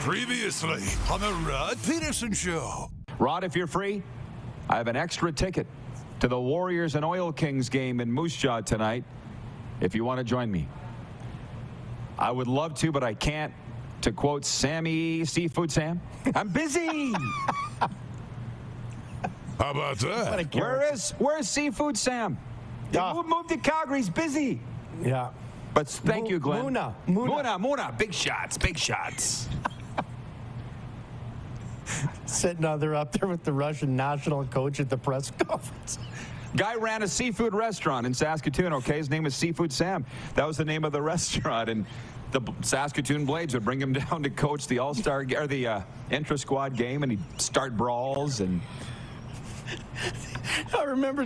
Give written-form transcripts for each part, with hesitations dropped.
Previously on the Rod Pedersen Show. Rod, if you're free, I have an extra ticket to the Warriors and Oil Kings game in Moose Jaw tonight, if you want to join me. I would love to, but I can't. To quote Sammy Seafood Sam, I'm busy. How about that? Where's Seafood Sam? Moved to Calgary. He's busy. Yeah. But thank you, Glenn. Muna. Big shots. Sitting up there with the Russian national coach at the press conference. Guy ran a seafood restaurant in Saskatoon, okay? His name was Seafood Sam. That was the name of the restaurant, and the Saskatoon Blades would bring him down to coach the All-Star or the intra-squad game, and he'd start brawls. And I remember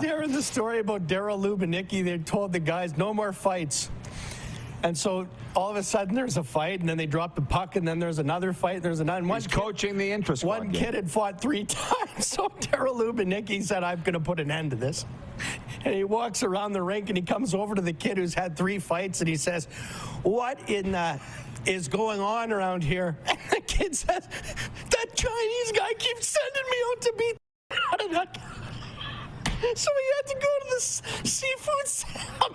hearing the story about Daryl Lubanicki. They told the guys, no more fights. And so all of a sudden there's a fight, and then they drop the puck, and then there's another fight. There's another. He's coaching the intra-squad One game. kid had fought 3 times, so Daryl Lubanicki said, I'm going to put an end to this. And he walks around the rink, and he comes over to the kid who's had 3 fights, and he says, what is going on around here? And the kid says, that Chinese guy keeps sending me out to beat out of that. So he had to go to this Seafood Sam,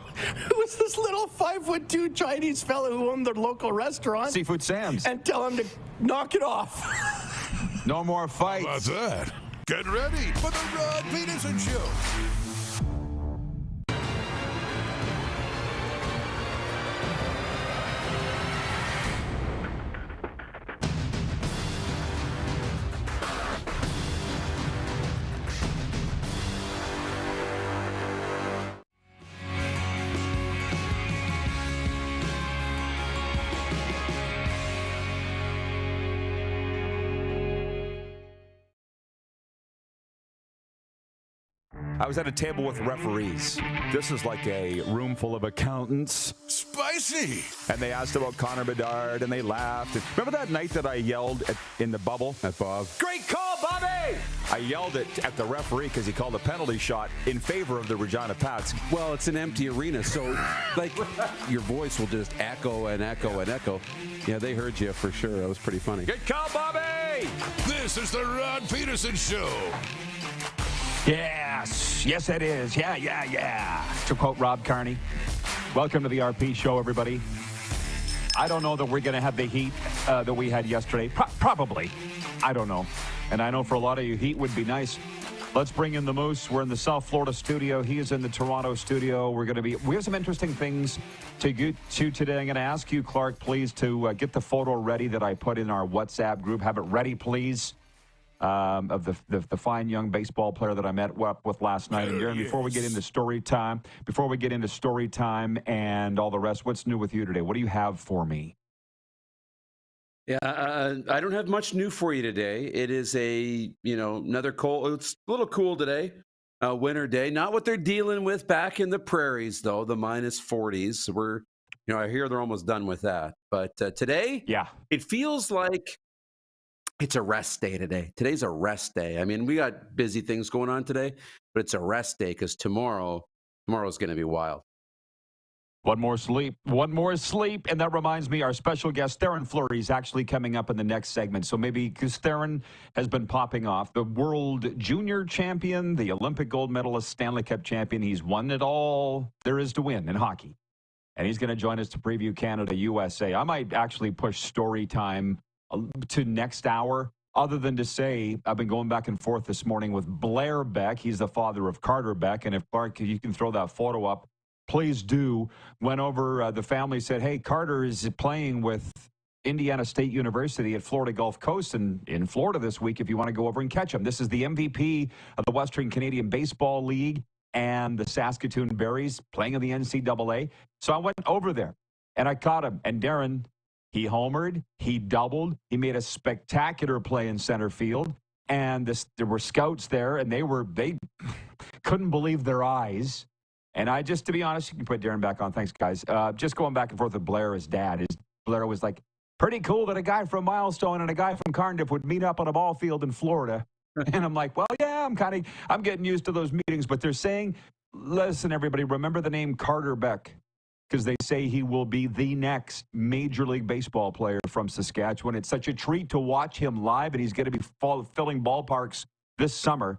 who was this little 5'2" Chinese fellow who owned their local restaurant. Seafood Sam's. And tell him to knock it off. No more fights. How about that? Get ready for the Rod Pedersen Show. I was at a table with referees. This is like a room full of accountants. Spicy. And they asked about Connor Bedard, and they laughed. Remember that night that I yelled in the bubble at Bob? Great call, Bobby! I yelled at the referee because he called a penalty shot in favor of the Regina Pats. Well, it's an empty arena, so like your voice will just echo and echo and echo. Yeah, they heard you for sure. That was pretty funny. Good call, Bobby! This is the Rod Pedersen Show. Yes, it is. Yeah. To quote Rob Carney, welcome to the RP show, everybody. I don't know that we're going to have the heat that we had yesterday. Probably. I don't know. And I know for a lot of you, heat would be nice. Let's bring in the Moose. We're in the South Florida studio. He is in the Toronto studio. We have some interesting things to get to today. I'm going to ask you, Clark, please, to get the photo ready that I put in our WhatsApp group. Have it ready, please. Of the fine young baseball player that I met with last night. And Darren, before we get into story time and all the rest, what's new with you today? What do you have for me? Yeah, I don't have much new for you today. It is another cold. It's a little cool today, winter day. Not what they're dealing with back in the prairies, though. The minus 40s. I hear they're almost done with that. But today, it feels like it's a rest day today. Today's a rest day. I mean, we got busy things going on today, but it's a rest day because tomorrow's going to be wild. One more sleep. And that reminds me, our special guest, Fleury, is actually coming up in the next segment. So maybe because Theron has been popping off, the world junior champion, the Olympic gold medalist, Stanley Cup champion. He's won it all there is to win in hockey. And he's going to join us to preview Canada, USA. I might actually push story time to next hour, other than to say I've been going back and forth this morning with Blair Beck. He's the father of Carter Beck. And if Clark, you can throw that photo up, please do. Went over, the family said, hey, Carter is playing with Indiana State University at Florida Gulf Coast and in Florida this week if you want to go over and catch him. This is the MVP of the Western Canadian Baseball League and the Saskatoon Berries playing in the NCAA. So I went over there and I caught him. And Darren, he homered, he doubled, he made a spectacular play in center field, and there were scouts there, and they couldn't believe their eyes. And to be honest, you can put Darren back on. Thanks, guys. Just going back and forth with Blair, his dad. Blair was like, pretty cool that a guy from Milestone and a guy from Cardiff would meet up on a ball field in Florida. And I'm like, well, yeah, I'm getting used to those meetings. But they're saying, listen, everybody, remember the name Carter Beck. because they say he will be the next Major League Baseball player from Saskatchewan. It's such a treat to watch him live, and he's going to be filling ballparks this summer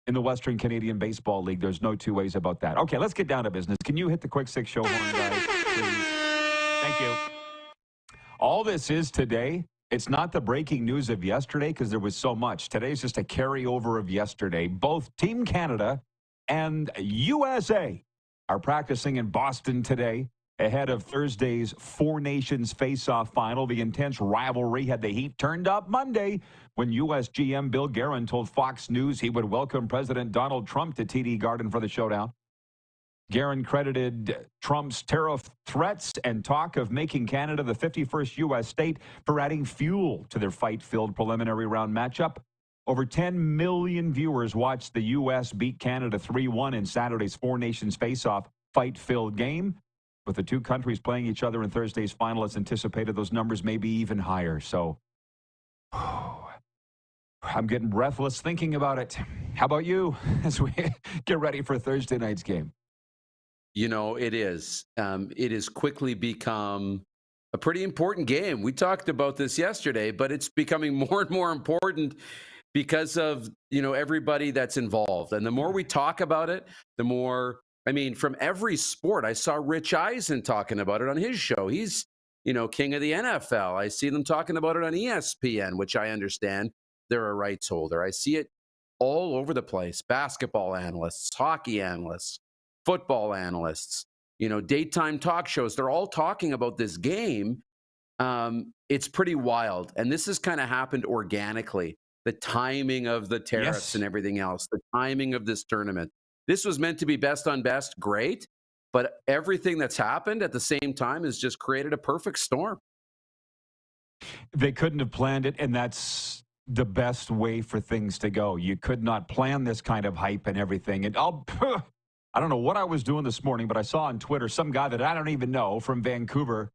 in the Western Canadian Baseball League. There's no two ways about that. Okay, let's get down to business. Can you hit the quick six show horn, guys, please? Thank you. All this is today. It's not the breaking news of yesterday because there was so much. Today's just a carryover of yesterday. Both Team Canada and USA are practicing in Boston today ahead of Thursday's Four Nations face-off final. The intense rivalry had the heat turned up Monday when U.S. GM Bill Guerin told Fox News he would welcome President Donald Trump to TD Garden for the showdown. Guerin credited Trump's tariff threats and talk of making Canada the 51st U.S. state for adding fuel to their fight-filled preliminary round matchup. Over 10 million viewers watched the U.S. beat Canada 3-1 in Saturday's Four Nations face-off fight-filled game. With the two countries playing each other in Thursday's final, it's anticipated those numbers may be even higher. So I'm getting breathless thinking about it. How about you as we get ready for Thursday night's game? You know, it is. It has quickly become a pretty important game. We talked about this yesterday, but it's becoming more and more important because of, everybody that's involved. And the more we talk about it, the more, from every sport. I saw Rich Eisen talking about it on his show. He's, king of the NFL. I see them talking about it on ESPN, which I understand they're a rights holder. I see it all over the place. Basketball analysts, hockey analysts, football analysts, daytime talk shows, they're all talking about this game. It's pretty wild. And this has kind of happened organically. The timing of the tariffs and everything else, the timing of this tournament. This was meant to be best on best, great. But everything that's happened at the same time has just created a perfect storm. They couldn't have planned it, and that's the best way for things to go. You could not plan this kind of hype and everything. And I don't know what I was doing this morning, but I saw on Twitter some guy that I don't even know from Vancouver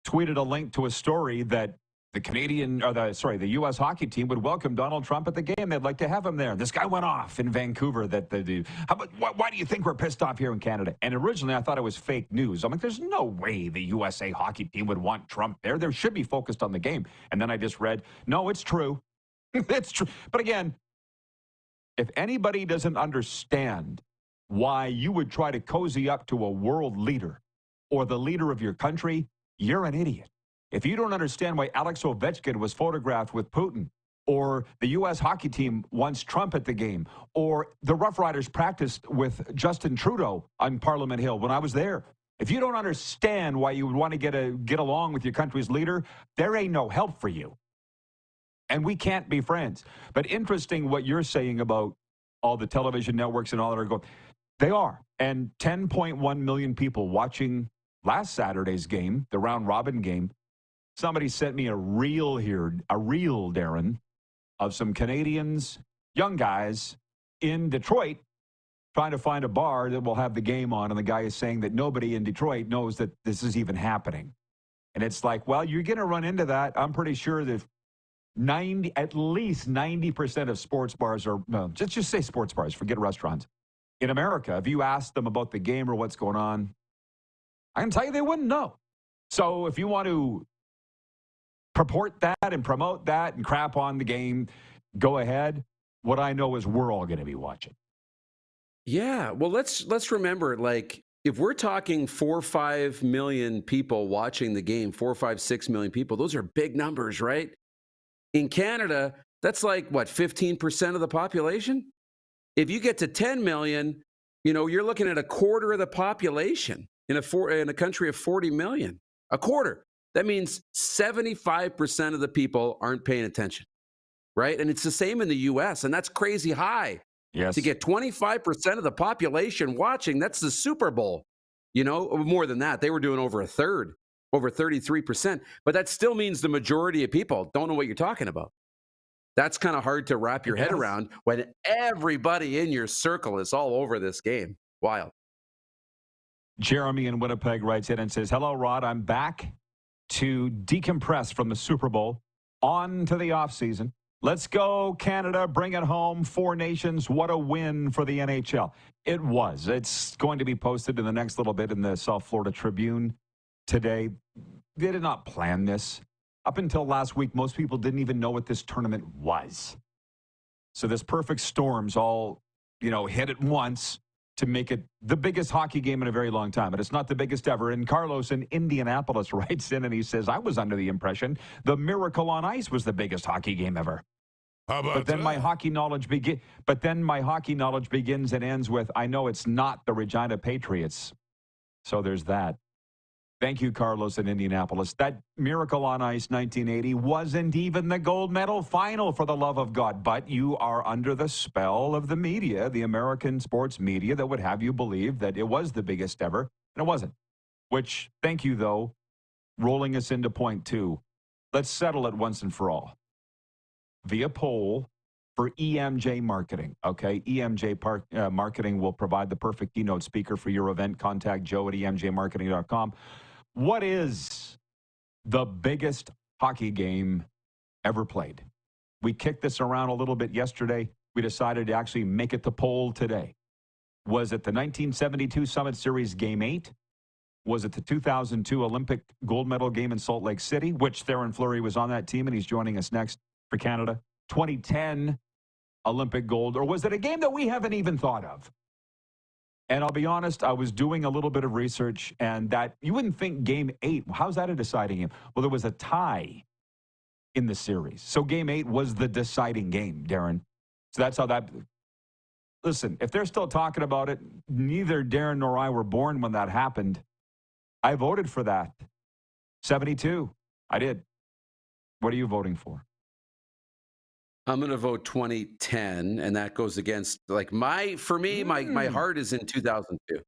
tweeted a link to a story that the U.S. hockey team would welcome Donald Trump at the game. They'd like to have him there. This guy went off in Vancouver why do you think we're pissed off here in Canada? And originally I thought it was fake news. I'm like, there's no way the USA hockey team would want Trump there. They should be focused on the game. And then I just read, no, it's true. It's true. But again, if anybody doesn't understand why you would try to cozy up to a world leader or the leader of your country, you're an idiot. If you don't understand why Alex Ovechkin was photographed with Putin, or the U.S. hockey team wants Trump at the game, or the Rough Riders practiced with Justin Trudeau on Parliament Hill when I was there, if you don't understand why you would want to get along with your country's leader, there ain't no help for you. And we can't be friends. But interesting what you're saying about all the television networks and all that are going. They are. And 10.1 million people watching last Saturday's game, the round-robin game. Somebody sent me a reel, Darren, of some Canadians, young guys, in Detroit trying to find a bar that will have the game on. And the guy is saying that nobody in Detroit knows that this is even happening. And it's like, well, you're going to run into that. I'm pretty sure that at least 90% of sports bars are, no, just say sports bars, forget restaurants. In America, if you ask them about the game or what's going on, I can tell you they wouldn't know. So if you want to purport that and promote that and crap on the game, go ahead. What I know is we're all going to be watching. Yeah, well, let's remember, like, if we're talking 4 or 5 million people watching the game, 4 or 5, 6 million people, those are big numbers, right? In Canada, that's like, what, 15% of the population? If you get to 10 million, you're looking at a quarter of the population in a country of 40 million. A quarter. That means 75% of the people aren't paying attention, right? And it's the same in the U.S., and that's crazy high. Yes. To get 25% of the population watching, that's the Super Bowl. More than that. They were doing over a third, over 33%. But that still means the majority of people don't know what you're talking about. That's kind of hard to wrap your head around when everybody in your circle is all over this game. Wild. Jeremy in Winnipeg writes in and says, hello, Rod. I'm back to decompress from the Super Bowl on to the offseason. Let's go, Canada. Bring it home. Four nations. What a win for the NHL. It was. It's going to be posted in the next little bit in the South Florida Tribune today. They did not plan this. Up until last week, most people didn't even know what this tournament was. So this perfect storms all, hit at once to make it the biggest hockey game in a very long time. But it's not the biggest ever. And Carlos in Indianapolis writes in and he says, I was under the impression the Miracle on Ice was the biggest hockey game ever. How about But then that? my hockey knowledge begins and ends with, I know it's not the Regina Patriots. So there's that. Thank you, Carlos in Indianapolis. That Miracle on Ice 1980 wasn't even the gold medal final, for the love of God. But you are under the spell of the media, the American sports media, that would have you believe that it was the biggest ever. And it wasn't. Which, thank you, though, rolling us into point two. Let's settle it once and for all. Via poll for EMJ Marketing. Okay, EMJ Marketing will provide the perfect keynote speaker for your event. Contact Joe at emjmarketing.com. What is the biggest hockey game ever played? We kicked this around a little bit yesterday. We decided to actually make it the poll today. Was it the 1972 Summit Series Game 8? Was it the 2002 Olympic gold medal game in Salt Lake City, which Theo Fleury was on that team, and he's joining us next for Canada? 2010 Olympic gold, or was it a game that we haven't even thought of? And I'll be honest, I was doing a little bit of research, and that you wouldn't think Game 8, how's that a deciding game? Well, there was a tie in the series. So Game 8 was the deciding game, Darren. So that's how that... Listen, if they're still talking about it, neither Darren nor I were born when that happened. I voted for that. 72. I did. What are you voting for? I'm going to vote 2010, and that goes against, my heart is in 2002.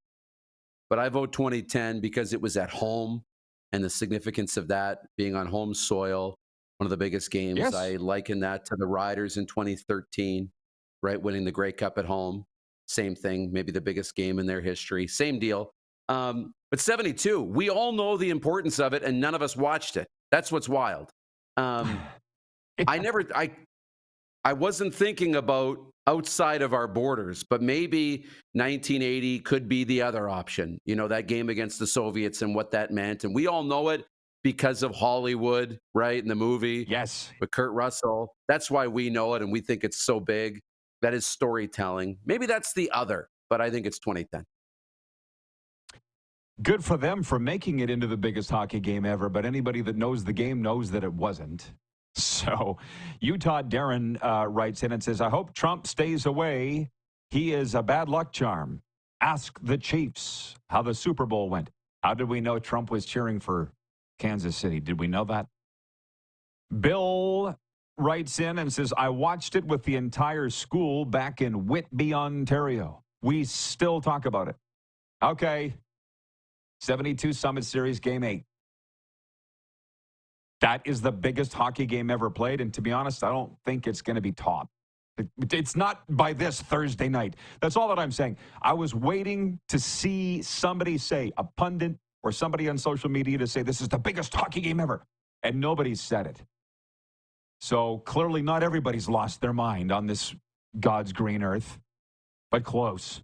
But I vote 2010 because it was at home, and the significance of that being on home soil, one of the biggest games. Yes. I liken that to the Riders in 2013, right, winning the Grey Cup at home. Same thing, maybe the biggest game in their history. Same deal. But 72, we all know the importance of it, and none of us watched it. That's what's wild. I wasn't thinking about outside of our borders, but maybe 1980 could be the other option. That game against the Soviets and what that meant. And we all know it because of Hollywood, right? In the movie. Yes. With Kurt Russell. That's why we know it and we think it's so big. That is storytelling. Maybe that's the other, but I think it's 2010. Good for them for making it into the biggest hockey game ever, but anybody that knows the game knows that it wasn't. So Utah Darren writes in and says, I hope Trump stays away. He is a bad luck charm. Ask the Chiefs how the Super Bowl went. How did we know Trump was cheering for Kansas City? Did we know that? Bill writes in and says, I watched it with the entire school back in Whitby, Ontario. We still talk about it. Okay. 72 Summit Series Game 8. That is the biggest hockey game ever played. And to be honest, I don't think it's going to be topped. It's not by this Thursday night. That's all that I'm saying. I was waiting to see somebody say, a pundit or somebody on social media to say, this is the biggest hockey game ever. And nobody said it. So clearly not everybody's lost their mind on this God's green earth, but close.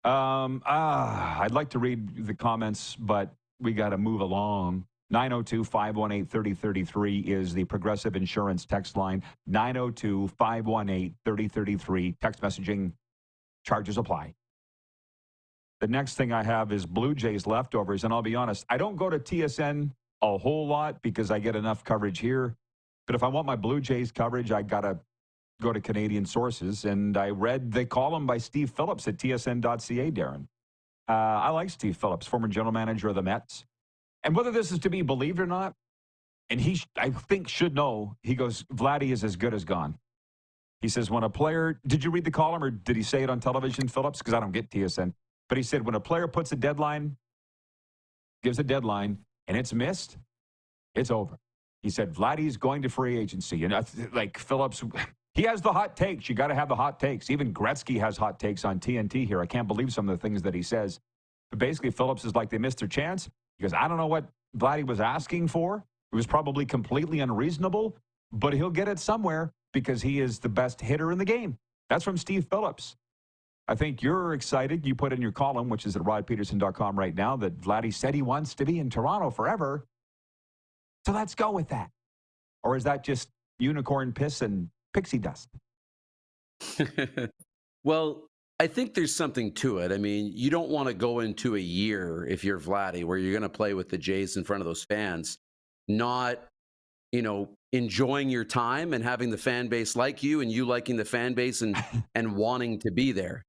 I'd like to read the comments, but we got to move along. 902-518-3033 is the Progressive Insurance text line. 902-518-3033. Text messaging charges apply. The next thing I have is Blue Jays leftovers, and I'll be honest, I don't go to TSN a whole lot because I get enough coverage here. But if I want my Blue Jays coverage, I got to go to Canadian sources, and I read the column by Steve Phillips at tsn.ca, Darren. I like Steve Phillips, former general manager of the Mets. And whether this is to be believed or not, and he, I think, should know, he goes, Vladdy is as good as gone. He says, when a player, did you read the column or did he say it on television, Phillips? Because I don't get TSN. But he said, when a player puts a deadline, gives a deadline, and it's missed, it's over. He said, Vladdy's going to free agency. And like Phillips, he has the hot takes. You got to have the hot takes. Even Gretzky has hot takes on TNT here. I can't believe some of the things that he says. But basically, Phillips is like, they missed their chance. Because I don't know what Vladdy was asking for. It was probably completely unreasonable. but he'll get it somewhere because he is the best hitter in the game. That's from Steve Phillips. I think you're excited. You put in your column, which is at rodpeterson.com right now, that Vladdy said he wants to be in Toronto forever. So let's go with that. Or is that just unicorn piss and pixie dust? Well, I think there's something to it. I mean, you don't want to go into a year, if you're Vladdy, where you're going to play with the Jays in front of those fans, not, enjoying your time and having the fan base like you and you liking the fan base and wanting to be there.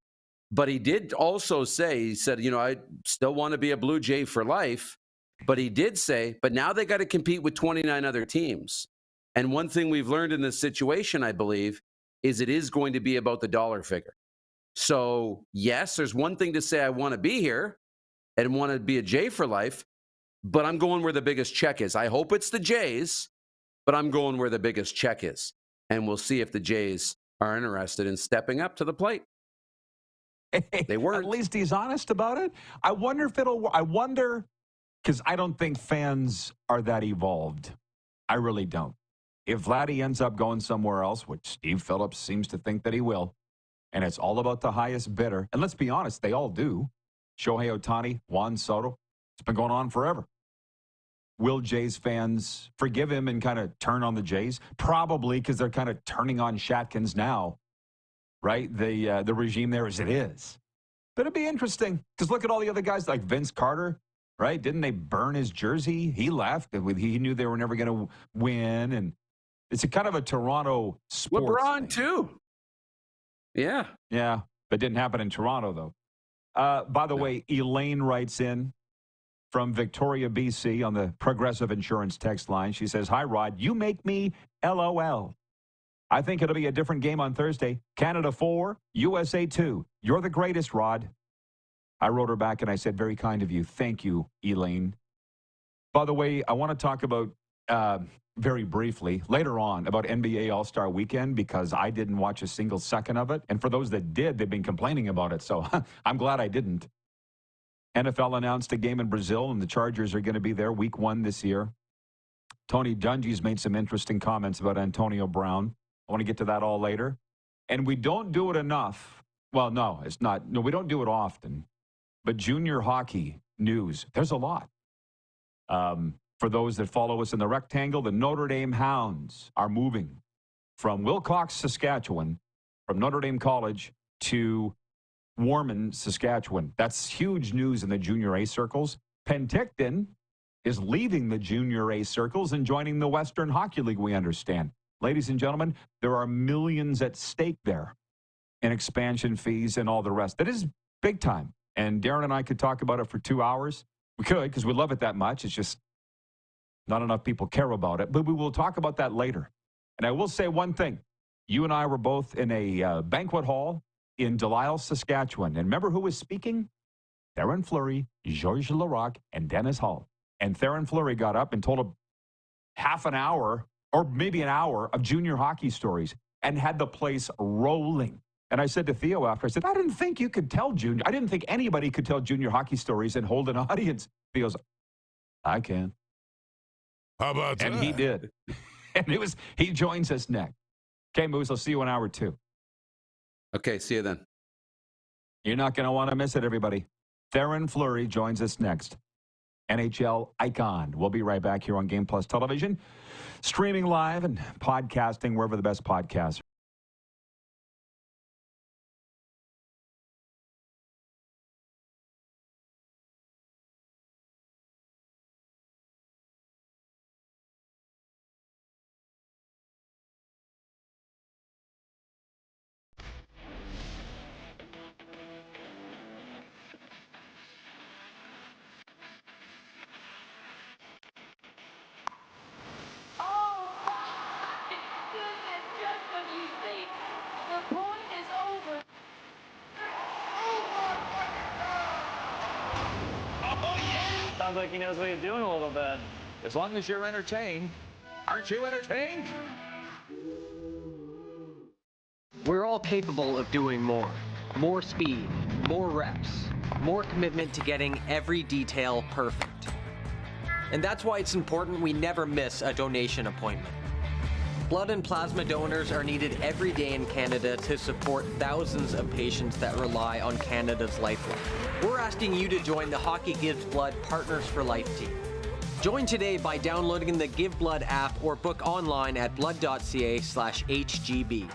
But he did also say, he said, I still want to be a Blue Jay for life. But he did say, but now they got to compete with 29 other teams. And one thing we've learned in this situation, I believe, is it is going to be about the dollar figure. So, yes, there's one thing to say I want to be here and want to be a Jay for life, but I'm going where the biggest check is. I hope it's the Jays, but I'm going where the biggest check is. And we'll see if the Jays are interested in stepping up to the plate. They weren't. At least he's honest about it. I wonder, because I don't think fans are that evolved. I really don't. If Vladdy ends up going somewhere else, which Steve Phillips seems to think that he will, and it's all about the highest bidder, and let's be honest, they all do. Shohei Ohtani, Juan Soto, it's been going on forever. Will Jays fans forgive him and kind of turn on the Jays? Probably, because they're kind of turning on Shatkins now, right? The regime there as it is. But it'd be interesting, because look at all the other guys like Vince Carter, right? Didn't they burn his jersey? He left. He knew they were never going to win, and it's a kind of a Toronto sports LeBron, thing. too. Yeah. Yeah, but didn't happen in Toronto, though. By the way, Elaine writes in from Victoria, BC, on the Progressive Insurance text line. She says, "Hi, Rod. You make me LOL. I think it'll be a different game on Thursday. Canada 4, USA 2. You're the greatest, Rod." I wrote her back and I said, very kind of you. Thank you, Elaine. By the way, I want to talk about, very briefly, later on, about NBA All-Star Weekend, because I didn't watch a single second of it. And for those that did, they've been complaining about it. So I'm glad I didn't. NFL announced a game in Brazil, and the Chargers are going to be there week 1 this year. Tony Dungy's made some interesting comments about Antonio Brown. I want to get to that all later. And we don't do it enough. Well, no, it's not. No, we don't do it often. But junior hockey news, there's a lot. For those that follow us in the rectangle, the Notre Dame Hounds are moving from Wilcox, Saskatchewan, from Notre Dame College to Warman, Saskatchewan. That's huge news in the junior A circles. Penticton is leaving the junior A circles and joining the Western Hockey League, we understand. Ladies and gentlemen, there are millions at stake there in expansion fees and all the rest. That is big time. And Darren and I could talk about it for 2 hours. We could, because we love it that much. It's just not enough people care about it. But we will talk about that later. And I will say one thing. You and I were both in a banquet hall in Delisle, Saskatchewan. And remember who was speaking? Theron Fleury, Georges Larac, and Dennis Hull. And Theron Fleury got up and told a half an hour, or maybe an hour, of junior hockey stories and had the place rolling. And I said to Theo after, I said, I didn't think anybody could tell junior hockey stories and hold an audience. He goes, I can. How about that? And he did. And he joins us next. Okay, Moose, I'll see you in hour 2. Okay, see you then. You're not going to want to miss it, everybody. Theron Fleury joins us next. NHL icon. We'll be right back here on Game Plus Television, streaming live and podcasting wherever the best podcasts are. Sounds like he knows what he's doing a little bit. As long as you're entertained. Aren't you entertained? We're all capable of doing more. More speed, more reps, more commitment to getting every detail perfect. And that's why it's important we never miss a donation appointment. Blood and plasma donors are needed every day in Canada to support thousands of patients that rely on Canada's lifeline. We're asking you to join the Hockey Gives Blood Partners for Life team. Join today by downloading the Give Blood app or book online at blood.ca/HGB.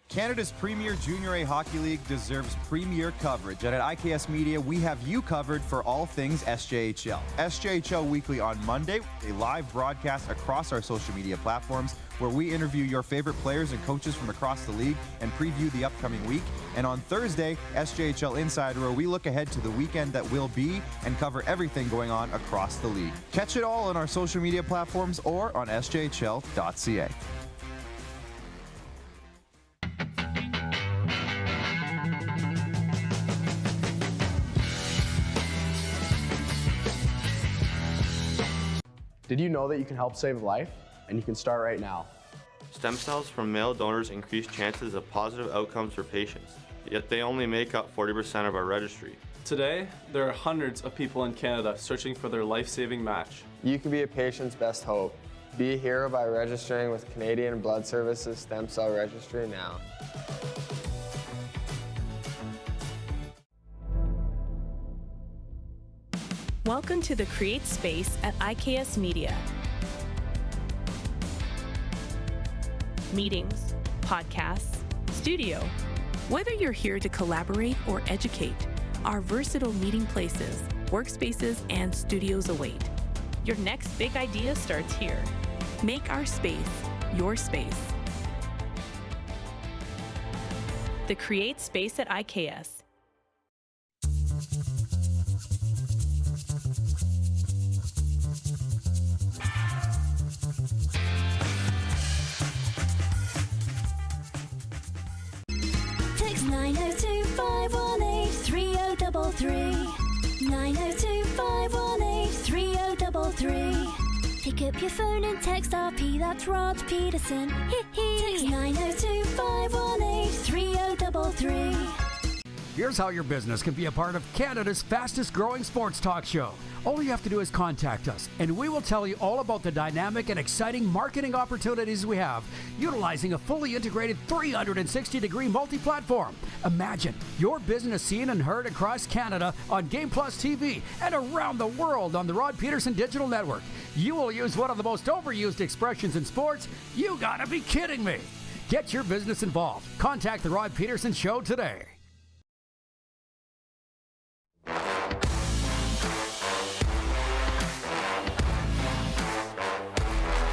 Canada's premier Junior A Hockey League deserves premier coverage, and at IKS Media, we have you covered for all things SJHL. SJHL Weekly on Monday, a live broadcast across our social media platforms where we interview your favorite players and coaches from across the league and preview the upcoming week. And on Thursday, SJHL Insider, where we look ahead to the weekend that will be and cover everything going on across the league. Catch it all on our social media platforms or on sjhl.ca. Did you know that you can help save a life? And you can start right now. Stem cells from male donors increase chances of positive outcomes for patients, yet they only make up 40% of our registry. Today, there are hundreds of people in Canada searching for their life-saving match. You can be a patient's best hope. Be a hero by registering with Canadian Blood Services Stem Cell Registry now. Welcome to the Create Space at IKS Media. Meetings, podcasts, studio. Whether you're here to collaborate or educate, our versatile meeting places, workspaces, and studios await. Your next big idea starts here. Make our space your space. The Create Space at IKS. Text 902-518-3033. 902-518-3033. Pick up your phone and text RP, that's Rod Pedersen. Text 902-518-3033. Here's how your business can be a part of Canada's fastest growing sports talk show. All you have to do is contact us, and we will tell you all about the dynamic and exciting marketing opportunities we have, utilizing a fully integrated 360-degree multi-platform. Imagine your business seen and heard across Canada on Game Plus TV and around the world on the Rod Pedersen Digital Network. You will use one of the most overused expressions in sports. You gotta be kidding me. Get your business involved. Contact the Rod Pedersen Show today.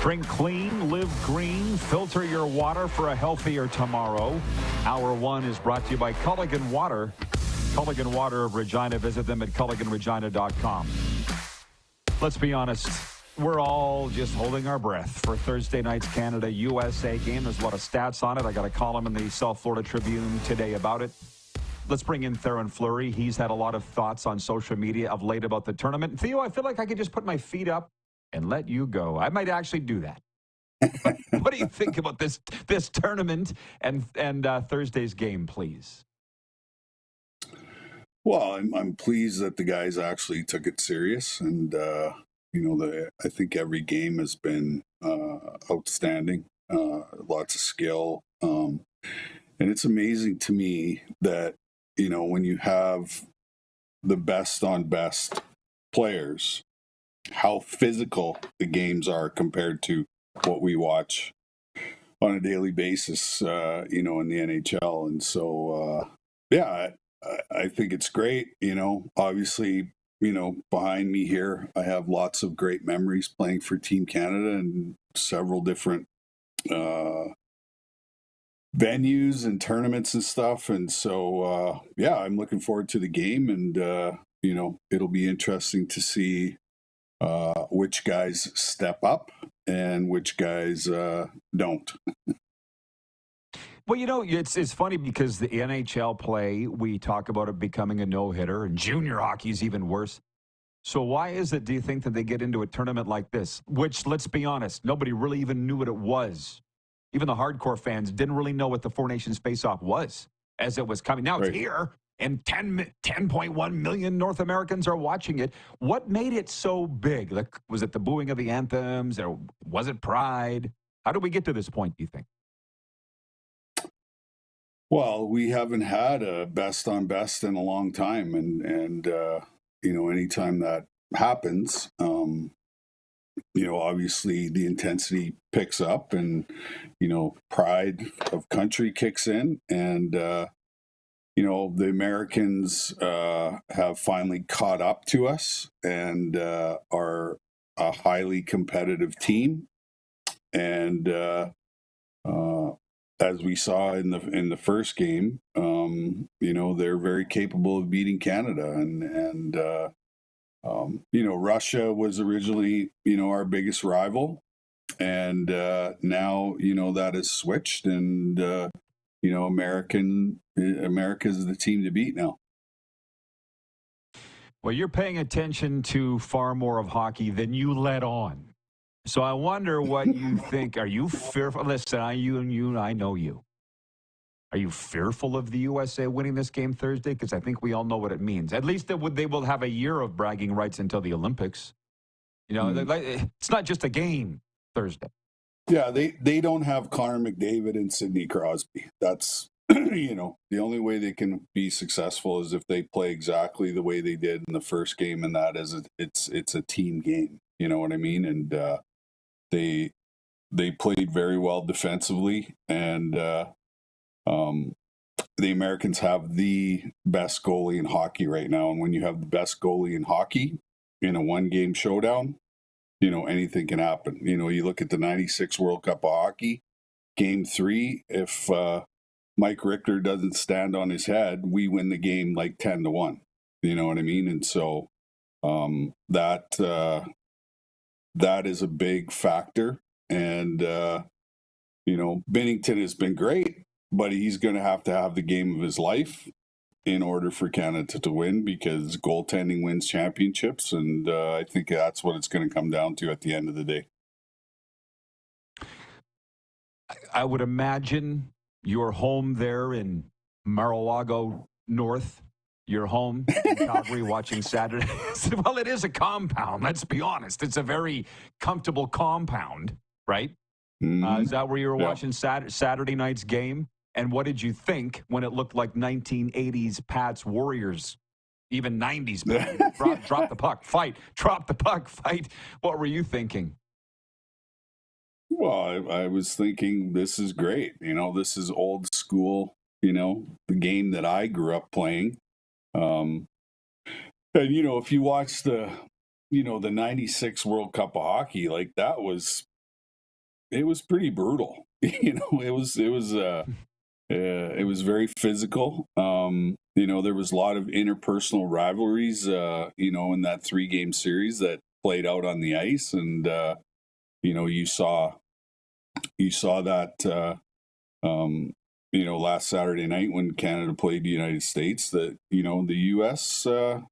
Drink clean, live green, filter your water for a healthier tomorrow. Hour 1 is brought to you by Culligan Water. Culligan Water of Regina. Visit them at culliganregina.com. Let's be honest, we're all just holding our breath for Thursday night's Canada-USA game. There's a lot of stats on it. I got a column in the South Florida Tribune today about it. Let's bring in Theo Fleury. He's had a lot of thoughts on social media of late about the tournament. Theo, I feel like I could just put my feet up and let you go. I might actually do that. What do you think about this tournament and Thursday's game, please? Well, I'm pleased that the guys actually took it serious, and I think every game has been outstanding. Lots of skill, and it's amazing to me that when you have the best on best players, how physical the games are compared to what we watch on a daily basis, in the NHL. And so, I think it's great. Obviously, behind me here, I have lots of great memories playing for Team Canada and several different venues and tournaments and stuff. And so, I'm looking forward to the game, and, it'll be interesting to see which guys step up and which guys don't. Well, it's funny because the NHL play, we talk about it becoming a no-hitter, and junior hockey is even worse. So why is it, do you think, that they get into a tournament like this, which, let's be honest, nobody really even knew what it was? Even the hardcore fans didn't really know what the Four Nations face-off was as it was coming. Now it's here, and 10.1 million North Americans are watching it. What made it so big? Was it the booing of the anthems, or was it pride? How did we get to this point, do you think? Well, we haven't had a best on best in a long time, and anytime that happens, obviously the intensity picks up, and pride of country kicks in, and the Americans have finally caught up to us and are a highly competitive team, and as we saw in the first game, they're very capable of beating Canada, and Russia was originally our biggest rival, and now that has switched, and America's the team to beat now. Well, you're paying attention to far more of hockey than you let on. So I wonder what you think. Are you fearful? Listen, I know you. Are you fearful of the USA winning this game Thursday? Because I think we all know what it means. At least they will have a year of bragging rights until the Olympics. It's not just a game Thursday. Yeah, they don't have Connor McDavid and Sidney Crosby. That's the only way they can be successful is if they play exactly the way they did in the first game, and that is it's a team game. You know what I mean? And they played very well defensively, and the Americans have the best goalie in hockey right now. And when you have the best goalie in hockey in a one-game showdown, anything can happen. You look at the 96 World Cup of Hockey, Game 3, if Mike Richter doesn't stand on his head, we win the game like 10-1. You know what I mean? And so that is a big factor. And, Binnington has been great, but he's going to have the game of his life in order for Canada to win, because goaltending wins championships. And I think that's what it's going to come down to at the end of the day. I would imagine you're home there in Mar-a-Lago North. You're home in Calgary watching Saturday. Well, it is a compound. Let's be honest. It's a very comfortable compound, right? Mm-hmm. Is that where you were watching Saturday night's game? And what did you think when it looked like 1980s Pats Warriors, even 90s? Drop the puck, fight. Drop the puck, fight. What were you thinking? Well, I was thinking this is great. This is old school, the game that I grew up playing. And, if you watch the 96 World Cup of Hockey, like it was pretty brutal. It was very physical. There was a lot of interpersonal rivalries, in that 3-game series that played out on the ice. And, you saw that, last Saturday night when Canada played the United States, that, the U.S., was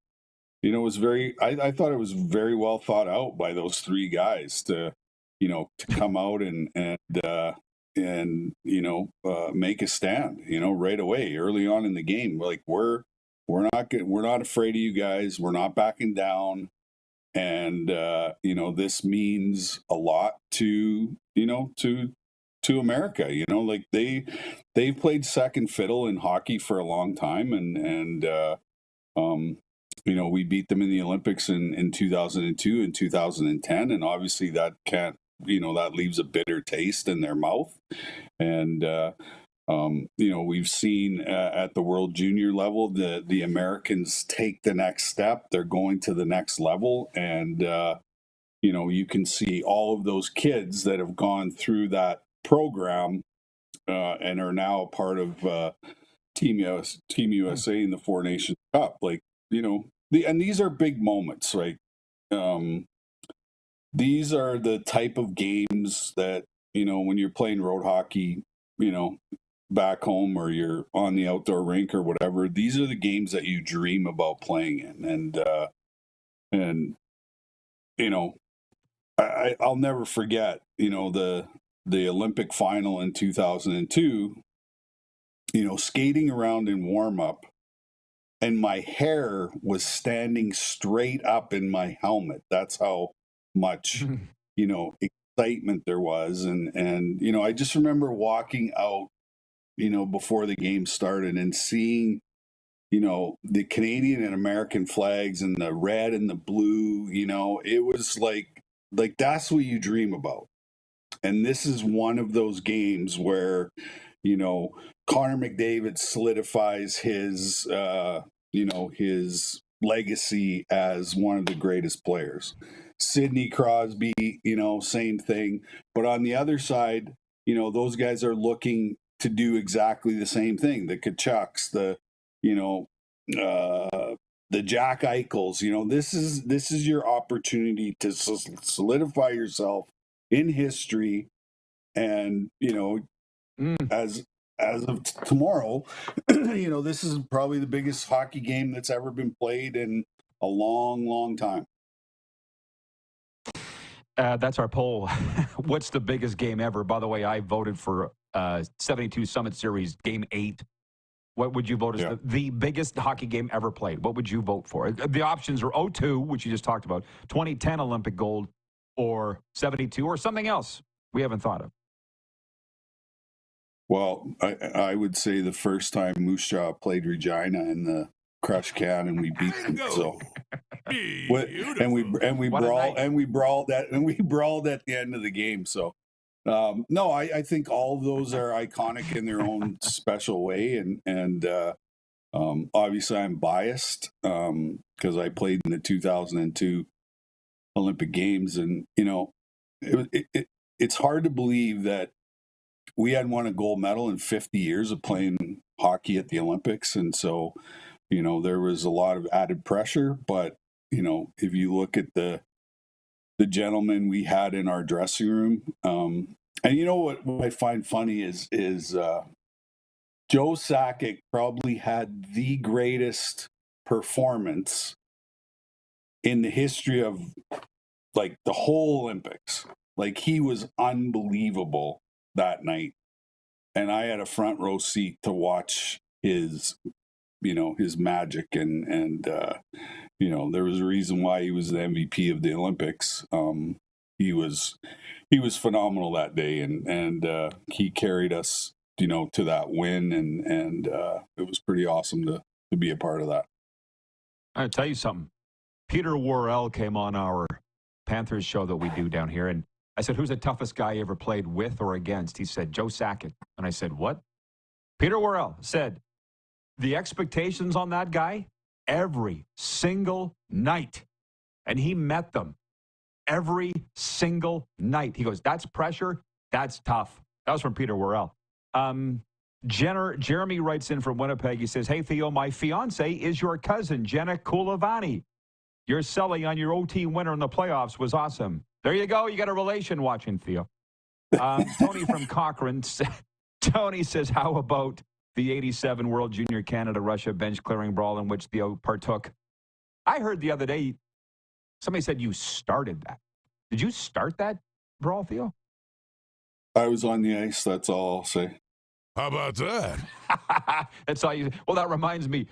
I thought it was very well thought out by those 3 guys to come out and make a stand, right away, early on in the game. Like, we're not afraid of you guys. We're not backing down. And, this means a lot to America. Like they've played second fiddle in hockey for a long time. And we beat them in the Olympics in 2002 and 2010. And obviously that can't, that leaves a bitter taste in their mouth. And, we've seen at the World Junior level, the Americans take the next step. They're going to the next level. And, you can see all of those kids that have gone through that program and are now a part of Team USA in the 4 Nations Cup. Like, and these are big moments, right? These are the type of games that, when you're playing road hockey, back home, or you're on the outdoor rink or whatever, these are the games that you dream about playing in. And I'll never forget, the Olympic final in 2002, skating around in warm up, and my hair was standing straight up in my helmet. That's how much, excitement there was. And, you know, I just remember walking out, you know, before the game started and seeing, you know, the Canadian and American flags and the red and the blue, you know, it was like that's what you dream about. And this is one of those games where, you know, Connor McDavid solidifies his, you know, his legacy as one of the greatest players. Sidney Crosby, you know, same thing. But on the other side, you know, those guys are looking to do exactly the same thing. The Kachucks, the, you know, the Jack Eichels, you know, this is your opportunity to solidify yourself in history. And, you know, as of tomorrow, you know, this is probably the biggest hockey game that's ever been played in a long, long time. That's our poll. What's the biggest game ever? By the way, I voted for 72 Summit Series Game 8. What would you vote as the biggest hockey game ever played? What would you vote for? The options are 02, which you just talked about, 2010 Olympic gold, or 72, or something else we haven't thought of. Well, I would say the first time Moose Jaw played Regina in the Crush Can and we beat them. So and we brawled at the end of the game. So no, I think all of those are iconic in their own special way, and obviously I'm biased because I played in the 2002 Olympic Games, and you know it's hard to believe that we hadn't won a gold medal in 50 years of playing hockey at the Olympics, and so you know there was a lot of added pressure. But you know, if you look at the gentlemen we had in our dressing room, and you know what I find funny is Joe Sakic probably had the greatest performance in the history of like the whole Olympics. Like he was unbelievable that night, and I had a front row seat to watch his, you know, his magic, and you know, there was a reason why he was the MVP of the Olympics. He was phenomenal that day, and he carried us, you know, to that win, and it was pretty awesome to be a part of that. I'll tell you something. Peter Worrell came on our Panthers show that we do down here, and I said, who's the toughest guy you ever played with or against? He said, Joe Sakic. And I said, what? Peter Worrell said, the expectations on that guy every single night. And he met them every single night. He goes, that's pressure. That's tough. That was from Peter Worrell. Jeremy writes in from Winnipeg. He says, hey, Theo, my fiance is your cousin, Jenna Kulavani. Your selling on your OT winner in the playoffs was awesome. There you go. You got a relation watching, Theo. Tony from Cochrane. Tony says, how about the 87 World Junior Canada-Russia bench clearing brawl in which Theo partook? I heard the other day, somebody said you started that. Did you start that brawl, Theo? I was on the ice. That's all I'll say. How about that? That's all you. Well, that reminds me.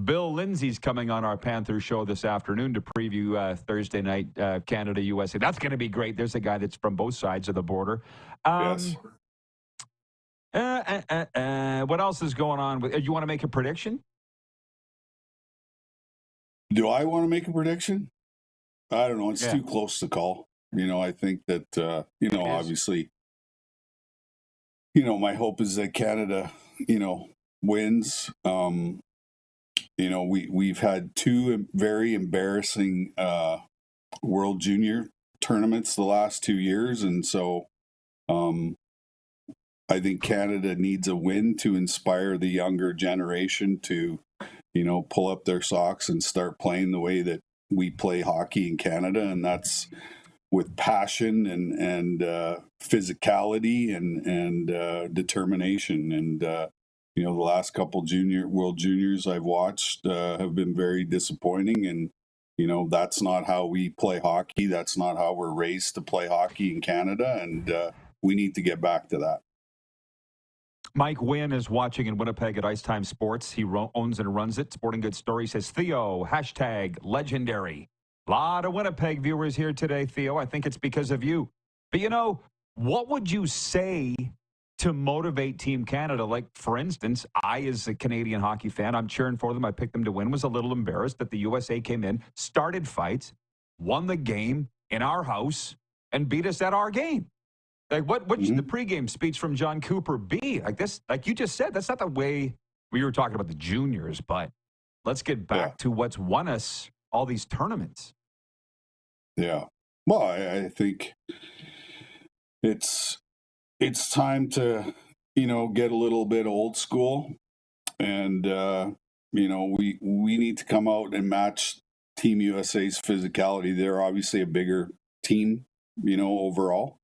Bill Lindsay's coming on our Panthers show this afternoon to preview Thursday night Canada-USA. That's going to be great. There's a guy that's from both sides of the border. Yes. What else is going on? You want to make a prediction? Do I want to make a prediction? I don't know. It's too close to call. You know, I think that, you know, obviously, you know, my hope is that Canada, you know, wins. You know, we've had two very embarrassing World Junior tournaments the last 2 years, and so I think Canada needs a win to inspire the younger generation to, you know, pull up their socks and start playing the way that we play hockey in Canada, and that's with passion and physicality and determination. And you know, the last couple World Juniors I've watched have been very disappointing, and you know, that's not how we play hockey. That's not how we're raised to play hockey in Canada, and we need to get back to that. Mike Wynn is watching in Winnipeg at Ice Time Sports. He owns and runs it. Sporting Goods Story says, Theo, # legendary. A lot of Winnipeg viewers here today, Theo. I think it's because of you. But, you know, what would you say to motivate Team Canada? Like, for instance, I, as a Canadian hockey fan, I'm cheering for them. I picked them to win, was a little embarrassed that the USA came in, started fights, won the game in our house, and beat us at our game. Like, what should the pregame speech from John Cooper be? Like this, like you just said, that's not the way we were talking about the juniors, but let's get back to what's won us all these tournaments. Yeah. Well, I think it's time to, get a little bit old school, and we need to come out and match Team USA's physicality. They're obviously a bigger team, overall,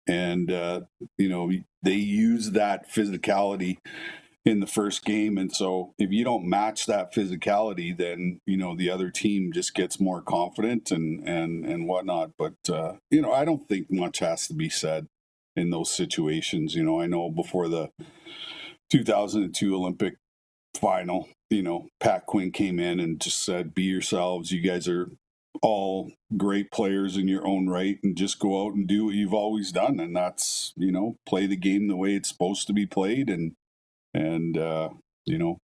and they use that physicality in the first game, and so if you don't match that physicality, then the other team just gets more confident and whatnot. But I don't think much has to be said in those situations. I know before the 2002 Olympic final, Pat Quinn came in and just said, "Be yourselves. You guys are all great players in your own right, and just go out and do what you've always done, and that's play the game the way it's supposed to be played." And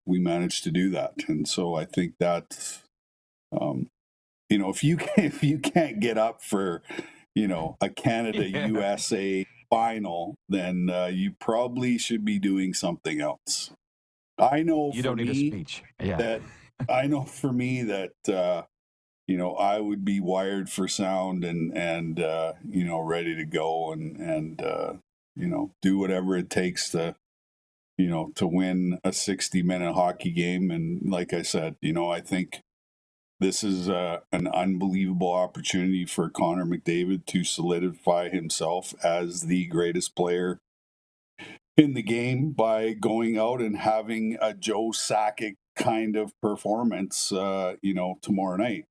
we managed to do that. And so I think that if you can't get up for a Canada USA final, then you probably should be doing something else. I know you don't need a speech. That I know for me that I would be wired for sound and ready to go and do whatever it takes to win a 60-minute hockey game. And like I said, I think this is an unbelievable opportunity for Connor McDavid to solidify himself as the greatest player in the game by going out and having a Joe Sakic kind of performance, tomorrow night,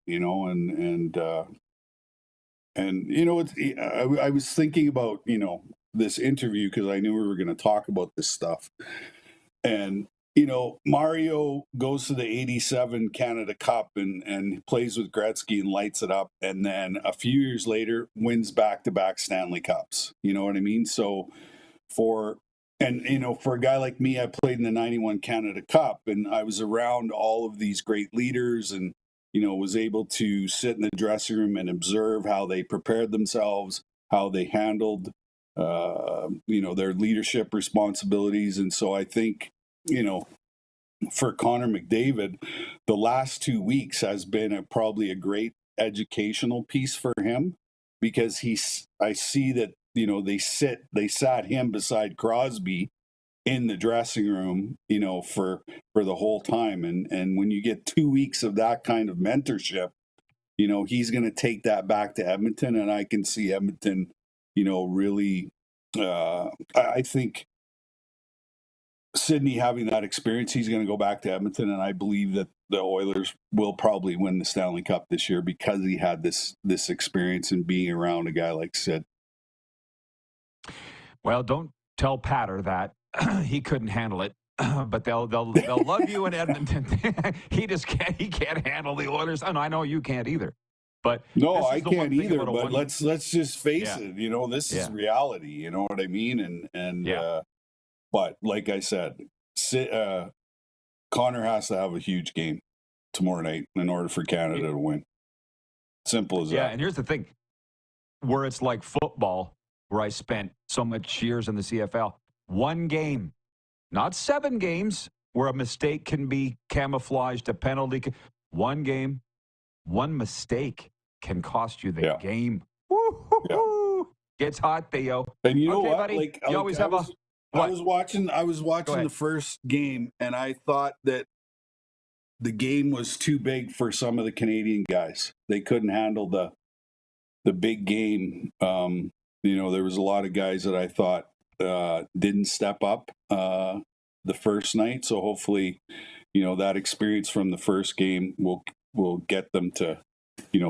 I was thinking about, this interview because I knew we were going to talk about this stuff. And, Mario goes to the 87 Canada Cup and plays with Gretzky and lights it up. And then a few years later wins back-to-back Stanley Cups. You know what I mean? So for a guy like me, I played in the 91 Canada Cup, and I was around all of these great leaders and, was able to sit in the dressing room and observe how they prepared themselves, how they handled their leadership responsibilities. And so I think, for Connor McDavid, the last 2 weeks has been probably a great educational piece for him, because I see that, they sat him beside Crosby in the dressing room, for the whole time. And when you get 2 weeks of that kind of mentorship, he's going to take that back to Edmonton, and I can see Edmonton, really, I think Sidney having that experience, he's going to go back to Edmonton, and I believe that the Oilers will probably win the Stanley Cup this year because he had this experience in being around a guy like Sid. Well, don't tell Patter that he couldn't handle it, but they'll love you in Edmonton. He can't handle the Oilers. And I know you can't either. But no, I can't either. But let's just face it. This is reality. You know what I mean? But like I said, Connor has to have a huge game tomorrow night in order for Canada to win. Simple as that. Yeah, and here's the thing. Where it's like football, where I spent so much years in the CFL, one game, not 7 games, where a mistake can be camouflaged, a penalty. One game, one mistake can cost you the game. Woo-hoo-hoo. Gets hot, Theo. And you know what? Buddy, you always have I was watching the first game, and I thought that the game was too big for some of the Canadian guys. They couldn't handle the big game. There was a lot of guys that I thought didn't step up the first night. So hopefully, that experience from the first game will get them to,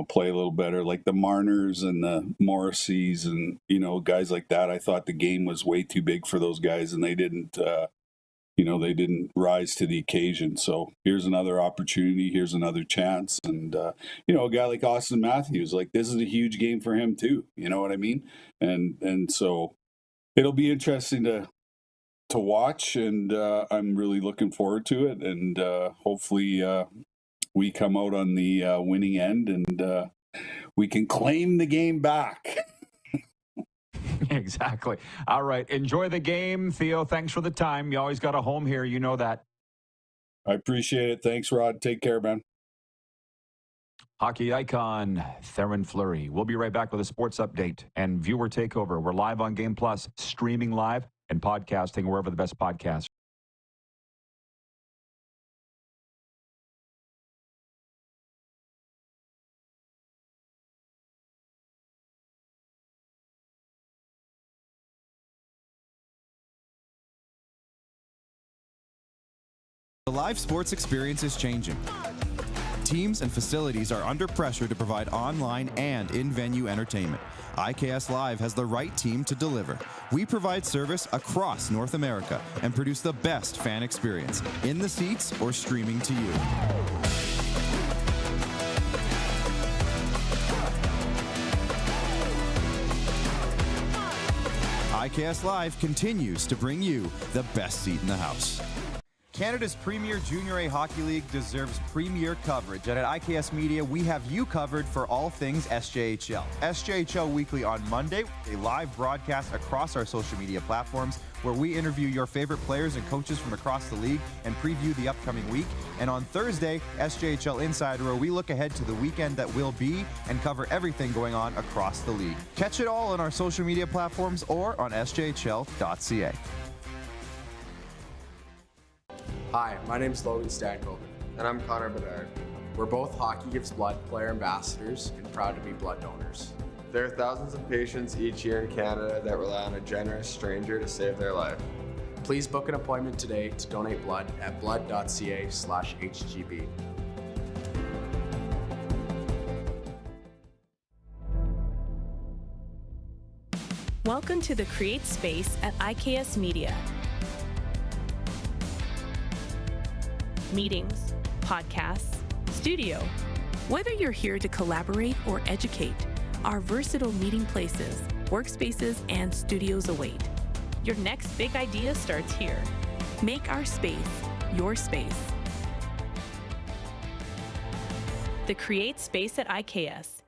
play a little better, like the Marners and the Morrisseys and, guys like that. I thought the game was way too big for those guys, and they didn't they didn't rise to the occasion. So here's another opportunity. Here's another chance. And, a guy like Austin Matthews, like this is a huge game for him too. You know what I mean? And so it'll be interesting to watch, and I'm really looking forward to it. And hopefully we come out on the winning end, and we can claim the game back. Exactly. All right. Enjoy the game. Theo, thanks for the time. You always got a home here. You know that. I appreciate it. Thanks, Rod. Take care, man. Hockey icon Theo Fleury. We'll be right back with a sports update and viewer takeover. We're live on Game Plus, streaming live and podcasting wherever the best podcasts. The live sports experience is changing. Teams and facilities are under pressure to provide online and in-venue entertainment. IKS Live has the right team to deliver. We provide service across North America and produce the best fan experience, in the seats or streaming to you. IKS Live continues to bring you the best seat in the house. Canada's premier Junior A Hockey League deserves premier coverage, and at IKS Media, we have you covered for all things SJHL. SJHL Weekly on Monday, a live broadcast across our social media platforms where we interview your favorite players and coaches from across the league and preview the upcoming week. And on Thursday, SJHL Insider, where we look ahead to the weekend that will be and cover everything going on across the league. Catch it all on our social media platforms or on sjhl.ca. Hi, my name is Logan Stankoven. And I'm Connor Bedard. We're both Hockey Gives Blood player ambassadors and proud to be blood donors. There are thousands of patients each year in Canada that rely on a generous stranger to save their life. Please book an appointment today to donate blood at blood.ca/HGB. Welcome to the Create Space at IKS Media. Meetings, podcasts, studio. Whether you're here to collaborate or educate, our versatile meeting places, workspaces, and studios await. Your next big idea starts here. Make our space your space. The Create Space at IKS.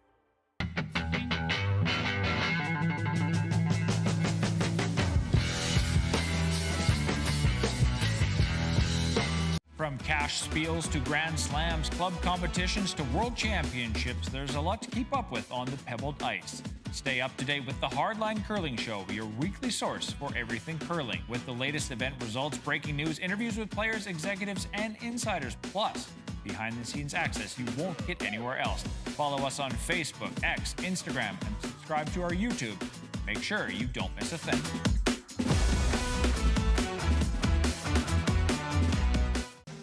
From cash spiels to grand slams, club competitions to world championships, there's a lot to keep up with on the pebbled ice. Stay up to date with the Hardline Curling Show, your weekly source for everything curling, with the latest event results, breaking news, interviews with players, executives, and insiders, plus behind-the-scenes access you won't get anywhere else. Follow us on Facebook, X, Instagram, and subscribe to our YouTube. Make sure you don't miss a thing.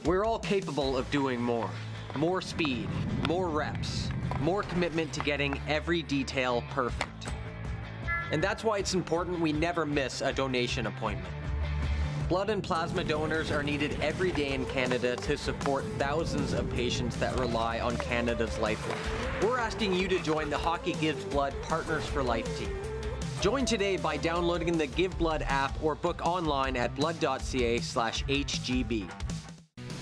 We're all capable of doing more. More speed, more reps, more commitment to getting every detail perfect. And that's why it's important we never miss a donation appointment. Blood and plasma donors are needed every day in Canada to support thousands of patients that rely on Canada's lifeline. We're asking you to join the Hockey Gives Blood Partners for Life team. Join today by downloading the Give Blood app or book online at blood.ca/HGB.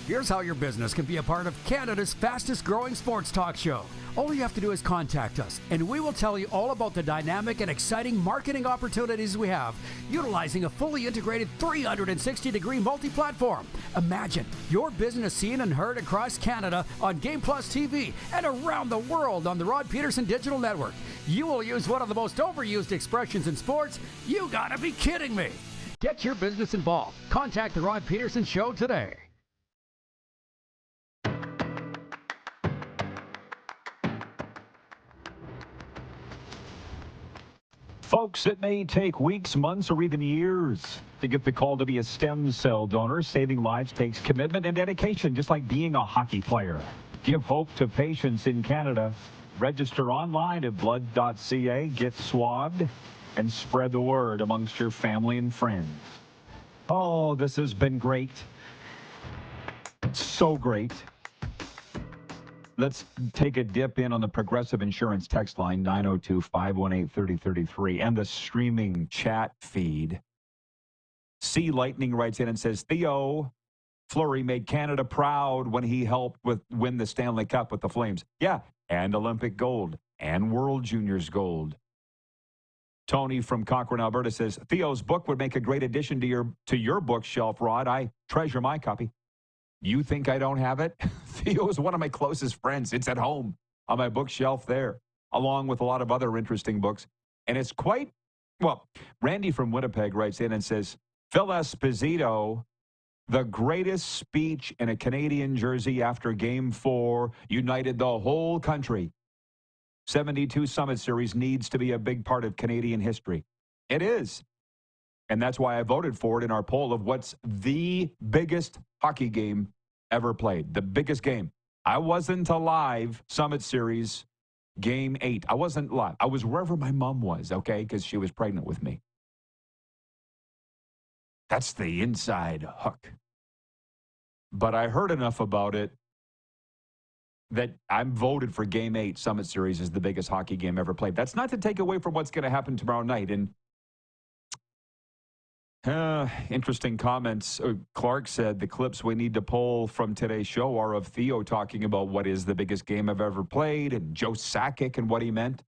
Here's how your business can be a part of Canada's fastest growing sports talk show. All you have to do is contact us, and we will tell you all about the dynamic and exciting marketing opportunities we have, utilizing a fully integrated 360-degree multi-platform. Imagine your business seen and heard across Canada on Game Plus TV and around the world on the Rod Pedersen Digital Network. You will use one of the most overused expressions in sports. You gotta be kidding me. Get your business involved. Contact the Rod Pedersen Show today. Folks, it may take weeks, months, or even years to get the call to be a stem cell donor. Saving lives takes commitment and dedication, just like being a hockey player. Give hope to patients in Canada. Register online at blood.ca, get swabbed, and spread the word amongst your family and friends. Oh, this has been great. So great. Let's take a dip in on the Progressive Insurance text line, 902-518-3033, and the streaming chat feed. C. Lightning writes in and says, Theo, Fleury made Canada proud when he helped win the Stanley Cup with the Flames. Yeah, and Olympic gold and World Juniors gold. Tony from Cochrane, Alberta says, Theo's book would make a great addition to your bookshelf, Rod. I treasure my copy. You think I don't have it? Theo is one of my closest friends. It's at home on my bookshelf there, along with a lot of other interesting books. And it's quite, well, Randy from Winnipeg writes in and says, Phil Esposito, the greatest speech in a Canadian jersey after Game 4, united the whole country. 72 Summit Series needs to be a big part of Canadian history. It is. And that's why I voted for it in our poll of what's the biggest hockey game ever played. The biggest game. I wasn't alive, Summit Series, Game 8. I wasn't live. I was wherever my mom was, okay, because she was pregnant with me. That's the inside hook. But I heard enough about it that I'm voted for Game 8 Summit Series as the biggest hockey game ever played. That's not to take away from what's going to happen tomorrow night. And interesting comments. Clark said the clips we need to pull from today's show are of Theo talking about what is the biggest game I've ever played, and Joe Sakic and what he meant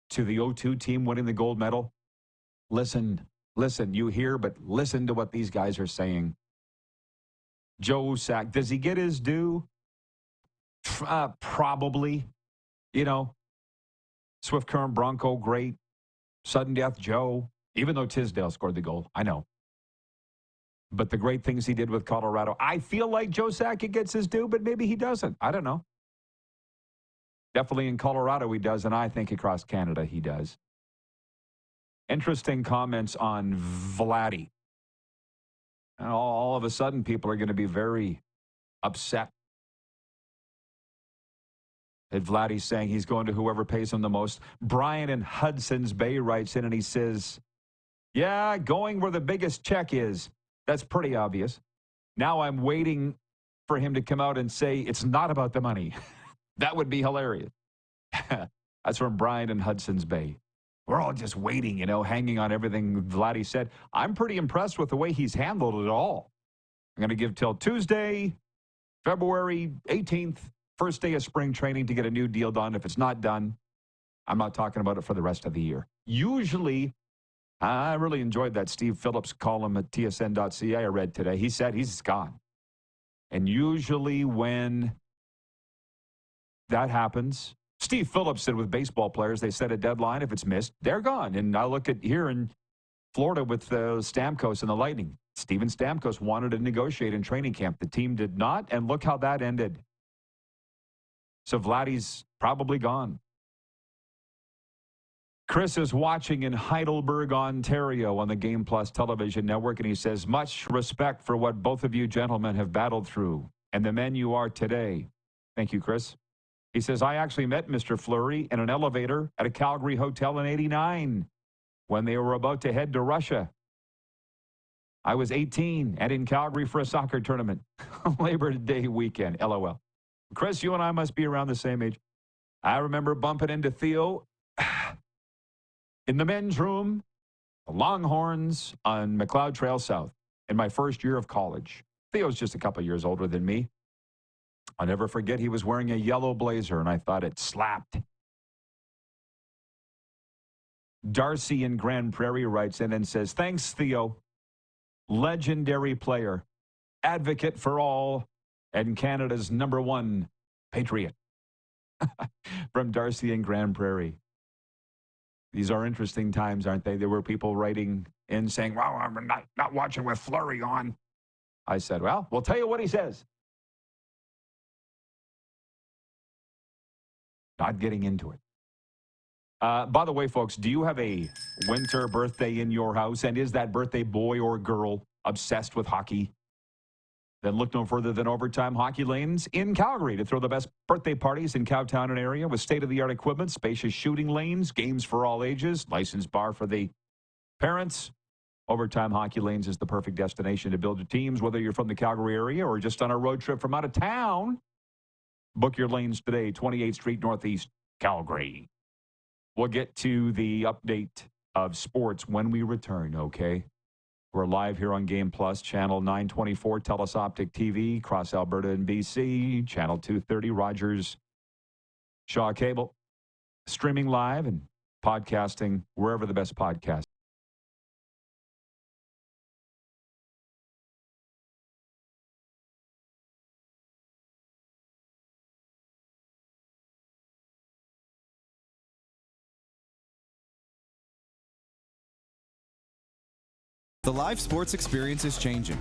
to the O2 team winning the gold medal. Listen, you hear, but listen to what these guys are saying. Joe Sakic, does he get his due? Probably. You know, Swift Current Bronco, great. Sudden Death Joe. Even though Tisdale scored the goal, I know. But the great things he did with Colorado, I feel like Joe Sakic gets his due, but maybe he doesn't. I don't know. Definitely in Colorado he does, and I think across Canada he does. Interesting comments on Vladdy. And all of a sudden people are going to be very upset that Vladdy's saying he's going to whoever pays him the most. Brian in Hudson's Bay writes in and he says, yeah, going where the biggest check is. That's pretty obvious. Now I'm waiting for him to come out and say it's not about the money. That would be hilarious. That's from Brian in Hudson's Bay. We're all just waiting, hanging on everything Vladdy said. I'm pretty impressed with the way he's handled it all. I'm going to give till Tuesday, February 18th, first day of spring training to get a new deal done. If it's not done, I'm not talking about it for the rest of the year. Usually, I really enjoyed that Steve Phillips column at tsn.ca I read today. He said he's gone. And usually when that happens, Steve Phillips said with baseball players, they set a deadline. If it's missed, they're gone. And I look at here in Florida with Stamkos and the Lightning. Steven Stamkos wanted to negotiate in training camp. The team did not, and look how that ended. So Vladdy's probably gone. Chris is watching in Heidelberg, Ontario on the Game Plus television network, and he says, much respect for what both of you gentlemen have battled through and the men you are today. Thank you, Chris. He says, I actually met Mr. Fleury in an elevator at a Calgary hotel in '89 when they were about to head to Russia. I was 18 and in Calgary for a soccer tournament. Labor Day weekend, LOL. Chris, you and I must be around the same age. I remember bumping into Theo in the men's room, the Longhorns on McLeod Trail South in my first year of college. Theo's just a couple years older than me. I'll never forget he was wearing a yellow blazer, and I thought it slapped. Darcy in Grand Prairie writes in and says, thanks, Theo. Legendary player, advocate for all, and Canada's #1 patriot. From Darcy in Grand Prairie. These are interesting times, aren't they? There were people writing in saying, well, I'm not watching with Fleury on. I said, well, we'll tell you what he says. Not getting into it. By the way, folks, do you have a winter birthday in your house? And is that birthday boy or girl obsessed with hockey? Then look no further than Overtime Hockey Lanes in Calgary to throw the best birthday parties in Cowtown and area with state-of-the-art equipment, spacious shooting lanes, games for all ages, licensed bar for the parents, Overtime Hockey Lanes is the perfect destination to build your teams, whether you're from the Calgary area or just on a road trip from out of town. Book your lanes today, 28th Street Northeast, Calgary. We'll get to the update of sports when we return, okay? We're live here on Game Plus, Channel 924, TELUS Optic TV, across Alberta and BC, Channel 230, Rogers, Shaw Cable. Streaming live and podcasting wherever the best podcast. The live sports experience is changing.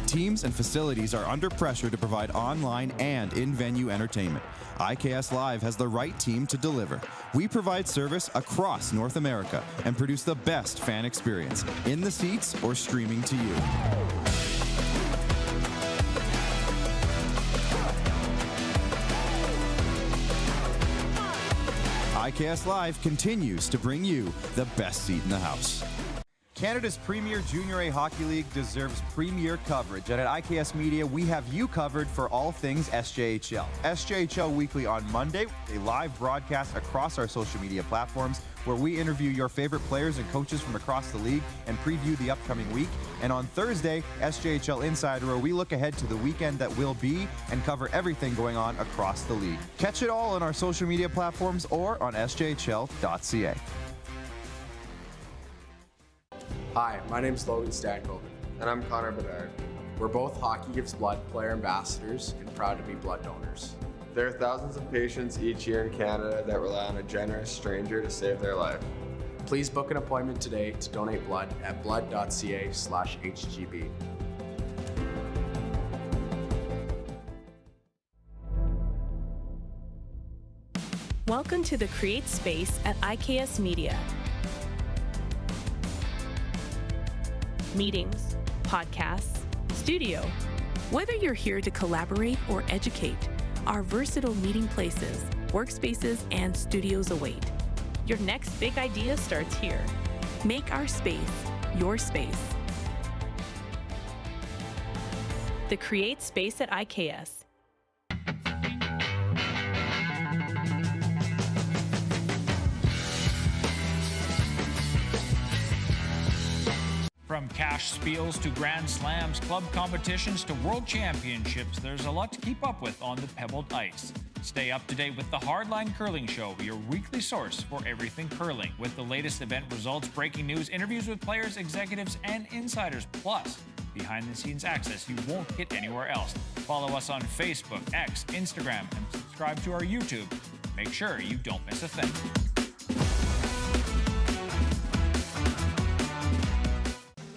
Teams and facilities are under pressure to provide online and in-venue entertainment. IKS Live has the right team to deliver. We provide service across North America and produce the best fan experience, in the seats or streaming to you. IKS Live continues to bring you the best seat in the house. Canada's premier Junior A Hockey League deserves premier coverage, and at IKS Media, we have you covered for all things SJHL. SJHL Weekly on Monday, a live broadcast across our social media platforms where we interview your favorite players and coaches from across the league and preview the upcoming week. And on Thursday, SJHL Insider, where we look ahead to the weekend that will be and cover everything going on across the league. Catch it all on our social media platforms or on sjhl.ca. Hi, my name is Logan Stankoven. And I'm Connor Bedard. We're both Hockey Gives Blood player ambassadors and proud to be blood donors. There are thousands of patients each year in Canada that rely on a generous stranger to save their life. Please book an appointment today to donate blood at blood.ca/HGB. Welcome to the Create Space at IKS Media. Meetings, podcasts, studio. Whether you're here to collaborate or educate, our versatile meeting places, workspaces, and studios await. Your next big idea starts here. Make our space your space. The Create Space at IKS. From cash spiels to grand slams, club competitions to world championships, there's a lot to keep up with on the pebbled ice. Stay up to date with the Hardline Curling Show, your weekly source for everything curling, with the latest event results, breaking news, interviews with players, executives, and insiders, plus behind-the-scenes access you won't get anywhere else. Follow us on Facebook, X, Instagram, and subscribe to our YouTube. Make sure you don't miss a thing.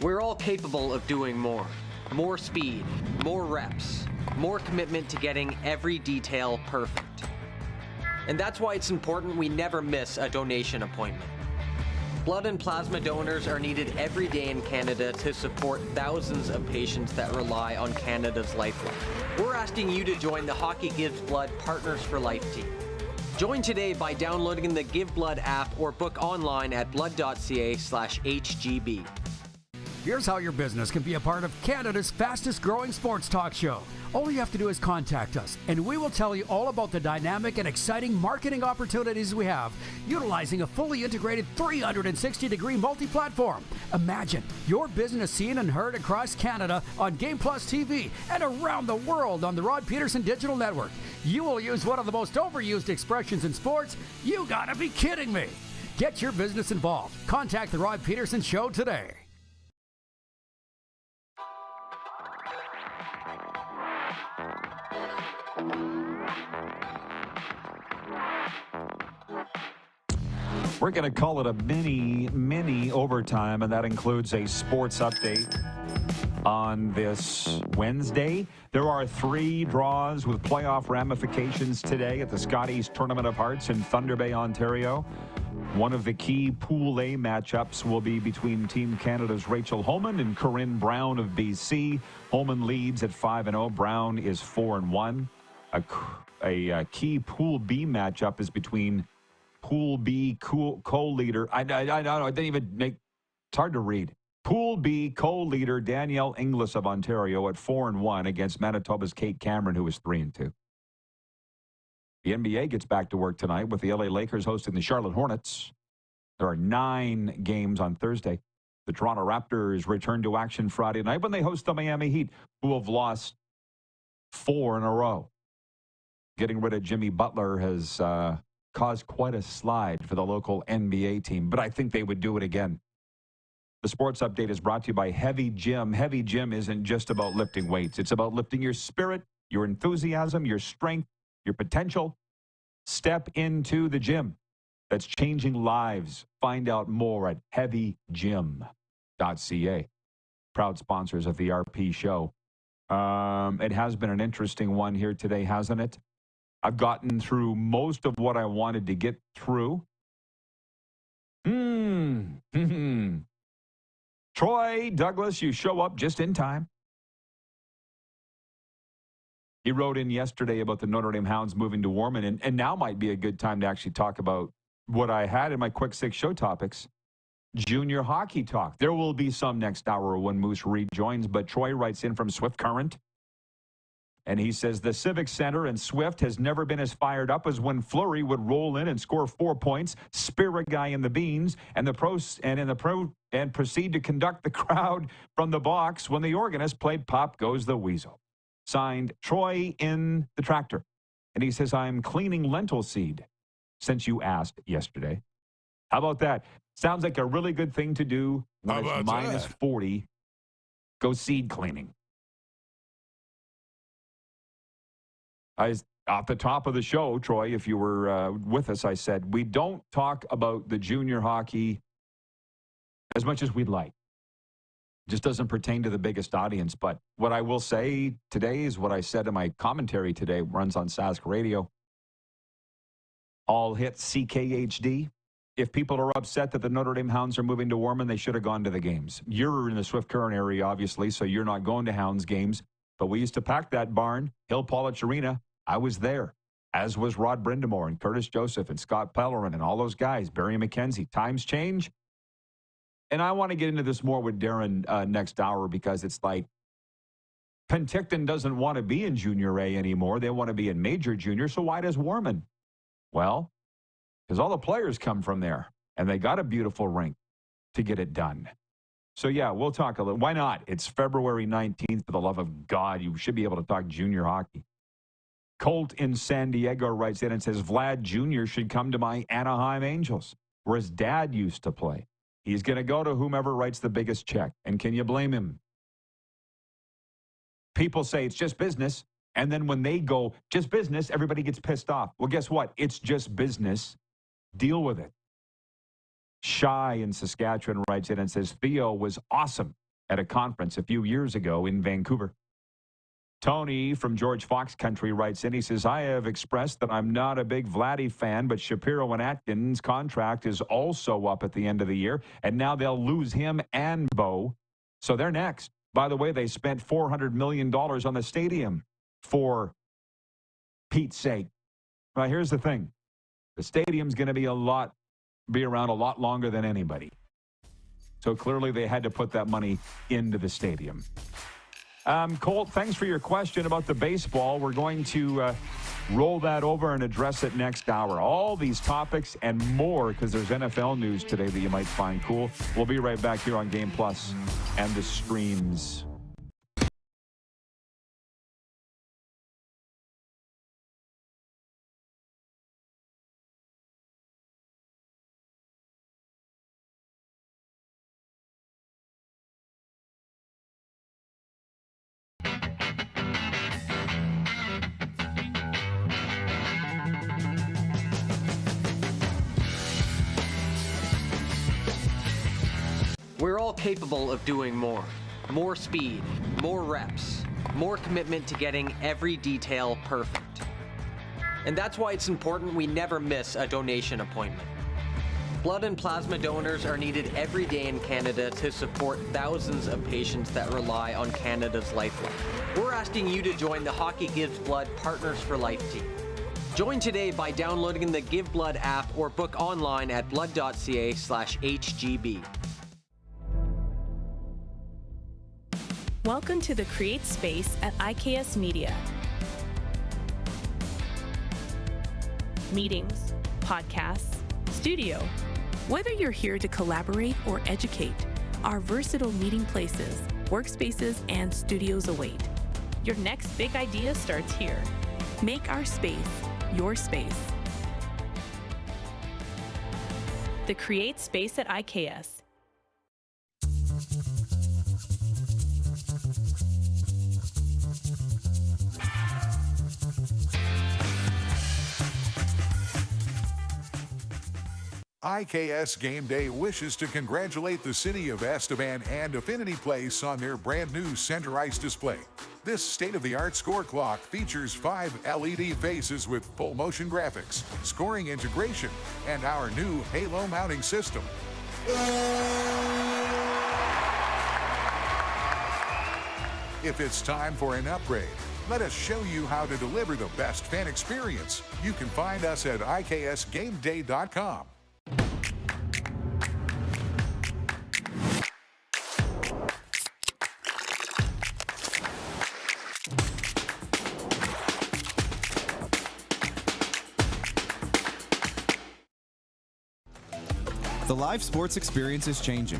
We're all capable of doing more. More speed, more reps, more commitment to getting every detail perfect. And that's why it's important we never miss a donation appointment. Blood and plasma donors are needed every day in Canada to support thousands of patients that rely on Canada's lifeline. We're asking you to join the Hockey Gives Blood Partners for Life team. Join today by downloading the Give Blood app or book online at blood.ca/HGB. Here's how your business can be a part of Canada's fastest growing sports talk show. All you have to do is contact us, and we will tell you all about the dynamic and exciting marketing opportunities we have, utilizing a fully integrated 360-degree multi-platform. Imagine your business seen and heard across Canada on Game Plus TV and around the world on the Rod Pedersen Digital Network. You will use one of the most overused expressions in sports. You gotta be kidding me. Get your business involved. Contact the Rod Pedersen Show today. We're going to call it a mini overtime, and that includes a sports update on this Wednesday. There are 3 draws with playoff ramifications today at the Scotties Tournament of Hearts in Thunder Bay, Ontario. One of the key Pool A matchups will be between Team Canada's Rachel Homan and Corinne Brown of BC. Homan leads at 5-0. Brown is 4-1. A key Pool B matchup is between Pool B co-leader. I didn't even make. It's hard to read. Pool B co-leader Danielle Inglis of Ontario at 4-1 against Manitoba's Kate Cameron, who is 3-2. The NBA gets back to work tonight with the LA Lakers hosting the Charlotte Hornets. There are 9 games on Thursday. The Toronto Raptors return to action Friday night when they host the Miami Heat, who have lost 4 in a row. Getting rid of Jimmy Butler has caused quite a slide for the local NBA team, but I think they would do it again. The sports update is brought to you by Heavy Gym. Heavy Gym isn't just about lifting weights. It's about lifting your spirit, your enthusiasm, your strength, your potential. Step into the gym that's changing lives. Find out more at heavygym.ca. Proud sponsors of the RP show. It has been an interesting one here today, hasn't it? I've gotten through most of what I wanted to get through. Troy Douglas, you show up just in time. He wrote in yesterday about the Notre Dame Hounds moving to Warman, and now might be a good time to actually talk about what I had in my quick 6 show topics. Junior hockey talk. There will be some next hour when Moose rejoins, but Troy writes in from Swift Current. And he says the Civic Center in Swift has never been as fired up as when Fleury would roll in and score 4 points, spear a guy in the beans, and proceed to conduct the crowd from the box when the organist played Pop Goes the Weasel. Signed, Troy in the tractor. And he says, I'm cleaning lentil seed since you asked yesterday. How about that? Sounds like a really good thing to do when it's minus 40. Go seed cleaning. Off the top of the show, Troy, if you were with us, I said, we don't talk about the junior hockey as much as we'd like. It just doesn't pertain to the biggest audience. But what I will say today is what I said in my commentary today, runs on Sask Radio. All hit CKHD. If people are upset that the Notre Dame Hounds are moving to Warman, they should have gone to the games. You're in the Swift Current area, obviously, so you're not going to Hounds games. But we used to pack that barn, Hill Pollich Arena. I was there, as was Rod Brindamore and Curtis Joseph and Scott Pellerin and all those guys, Barry McKenzie. Times change. And I want to get into this more with Darren next hour because it's like Penticton doesn't want to be in Junior A anymore. They want to be in Major Junior. So why does Warman? Well, because all the players come from there, and they got a beautiful rink to get it done. So, yeah, we'll talk a little. Why not? It's February 19th. For the love of God, you should be able to talk junior hockey. Colt in San Diego writes in and says, Vlad Jr. should come to my Anaheim Angels, where his dad used to play. He's going to go to whomever writes the biggest check. And can you blame him? People say it's just business. And then when they go, just business, everybody gets pissed off. Well, guess what? It's just business. Deal with it. Shy in Saskatchewan writes in and says, Theo was awesome at a conference a few years ago in Vancouver. Tony from George Fox Country writes in. He says, I have expressed that I'm not a big Vladdy fan, but Shapiro and Atkins' contract is also up at the end of the year, and now they'll lose him and Bo. So they're next. By the way, they spent $400 million on the stadium for Pete's sake. Well, here's the thing. The stadium's going to be around a lot longer than anybody. So clearly they had to put that money into the stadium. Colt, thanks for your question about the baseball. We're going to roll that over and address it next hour. All these topics and more, because there's NFL news today that you might find cool. We'll be right back here on Game Plus and the streams. We're all capable of doing more. More speed, more reps, more commitment to getting every detail perfect. And that's why it's important we never miss a donation appointment. Blood and plasma donors are needed every day in Canada to support thousands of patients that rely on Canada's lifeline. We're asking you to join the Hockey Gives Blood Partners for Life team. Join today by downloading the Give Blood app or book online at blood.ca/HGB. Welcome to the Create Space at IKS Media. Meetings, podcasts, studio. Whether you're here to collaborate or educate, our versatile meeting places, workspaces, and studios await. Your next big idea starts here. Make our space your space. The Create Space at IKS. IKS Game Day wishes to congratulate the city of Estevan and Affinity Place on their brand new center ice display. This state-of-the-art score clock features 5 LED faces with full motion graphics, scoring integration, and our new Halo mounting system. If it's time for an upgrade, let us show you how to deliver the best fan experience. You can find us at iksgameday.com. The live sports experience is changing.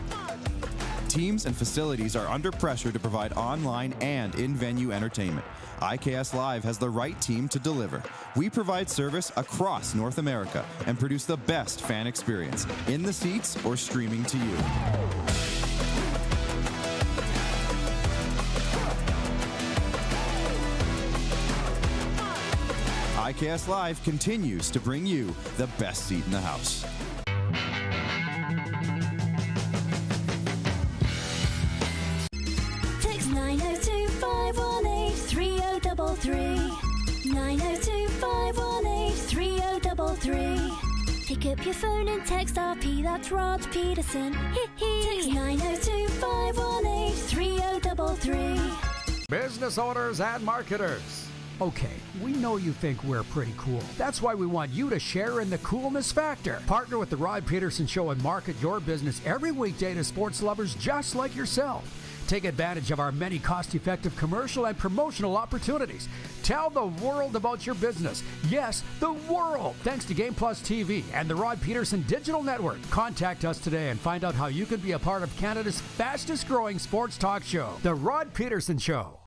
Teams and facilities are under pressure to provide online and in-venue entertainment. IKS Live has the right team to deliver. We provide service across North America and produce the best fan experience, in the seats or streaming to you. IKS Live continues to bring you the best seat in the house. Text 902-518-3033. 902-518-3033. Pick up your phone and text RP, that's Rod Pedersen. Text 902-518-3033. Business owners and marketers. Okay, we know you think we're pretty cool. That's why we want you to share in the coolness factor. Partner with The Rod Pedersen Show and market your business every weekday to sports lovers just like yourself. Take advantage of our many cost-effective commercial and promotional opportunities. Tell the world about your business. Yes, the world. Thanks to Game Plus TV and the Rod Pedersen Digital Network. Contact us today and find out how you can be a part of Canada's fastest-growing sports talk show, The Rod Pedersen Show.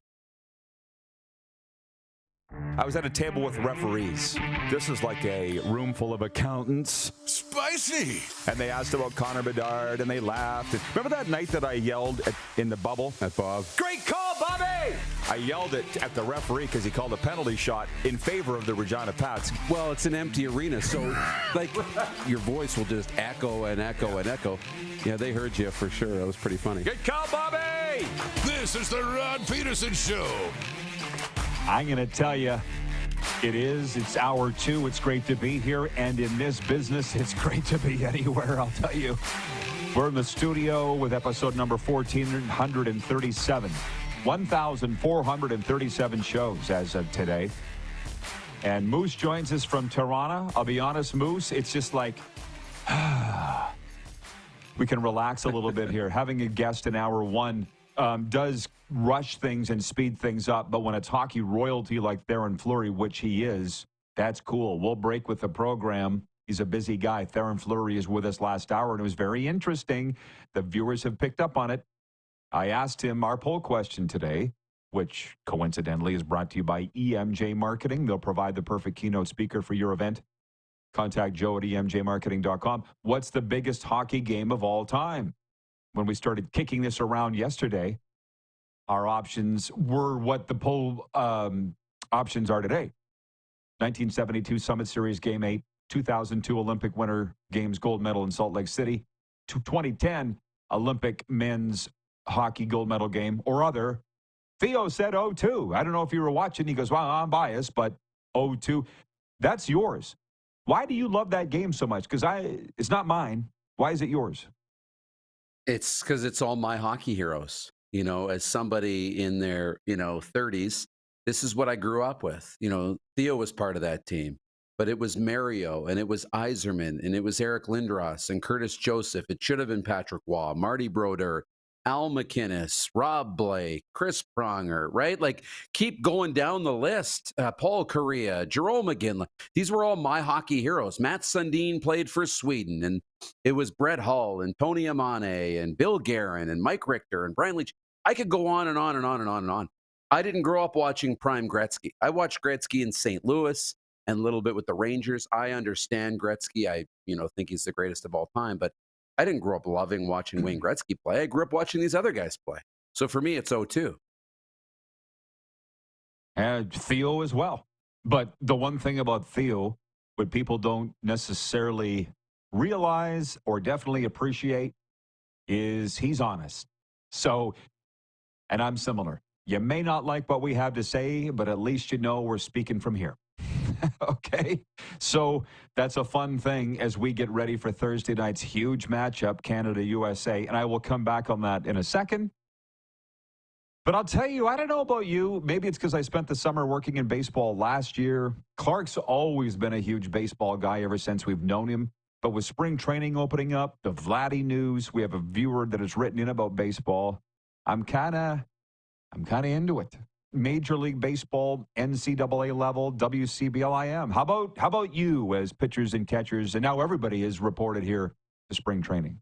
I was at a table with referees. This is like a room full of accountants. Spicy! And they asked about Connor Bedard, and they laughed. Remember that night that I yelled in the bubble at Bob? Great call, Bobby! I yelled at the referee because he called a penalty shot in favor of the Regina Pats. Well, it's an empty arena, so like your voice will just echo and echo and echo. Yeah, they heard you for sure. That was pretty funny. Good call, Bobby! This is the Rod Pedersen Show. I'm going to tell you, it's hour 2. It's great to be here. And in this business, it's great to be anywhere, I'll tell you. We're in the studio with episode number 1437. 1,437 shows as of today. And Moose joins us from Toronto. I'll be honest, Moose, it's just like, we can relax a little bit here. Having a guest in hour 1 does rush things and speed things up, but when it's hockey royalty like Theron Fleury, which he is, that's cool. We'll break with the program. He's a busy guy. Theron Fleury is with us last hour, and it was very interesting. The viewers have picked up on it. I asked him our poll question today, which coincidentally is brought to you by EMJ Marketing. They'll provide the perfect keynote speaker for your event. Contact Joe at emjmarketing.com. What's the biggest hockey game of all time? When we started kicking this around yesterday, our options were what the poll options are today. 1972 Summit Series Game 8, 2002 Olympic Winter Games gold medal in Salt Lake City, 2010 Olympic men's hockey gold medal game, or other. Theo said 0-2. I don't know if you were watching. He goes, well, I'm biased, but 0-2. That's yours. Why do you love that game so much? Because it's not mine. Why is it yours? It's because it's all my hockey heroes. You know, as somebody in their, 30s, this is what I grew up with. Theo was part of that team, but it was Mario, and it was Yzerman, and it was Eric Lindros and Curtis Joseph. It should have been Patrick Waugh, Marty Brodeur. Al McInnes, Rob Blake, Chris Pronger, right? Like, keep going down the list. Paul Correa, Jerome McGinley. These were all my hockey heroes. Matt Sundin played for Sweden, and it was Brett Hull and Tony Amane and Bill Guerin and Mike Richter and Brian Leach. I could go on and on and on and on and on. I didn't grow up watching prime Gretzky. I watched Gretzky in St. Louis and a little bit with the Rangers. I understand Gretzky. I, think he's the greatest of all time, but I didn't grow up loving watching Wayne Gretzky play. I grew up watching these other guys play. So for me, it's 0-2. And Theo as well. But the one thing about Theo, what people don't necessarily realize or definitely appreciate, is he's honest. So, and I'm similar. You may not like what we have to say, but at least you know we're speaking from here. Okay, so that's a fun thing as we get ready for Thursday night's huge matchup, Canada-USA, and I will come back on that in a second. But I'll tell you, I don't know about you. Maybe it's because I spent the summer working in baseball last year. Clark's always been a huge baseball guy ever since we've known him. But with spring training opening up, the Vladdy news, we have a viewer that has written in about baseball. I'm kind of into it. Major League Baseball, NCAA level, WCBL. How about you as pitchers and catchers? And now everybody is reported here to spring training.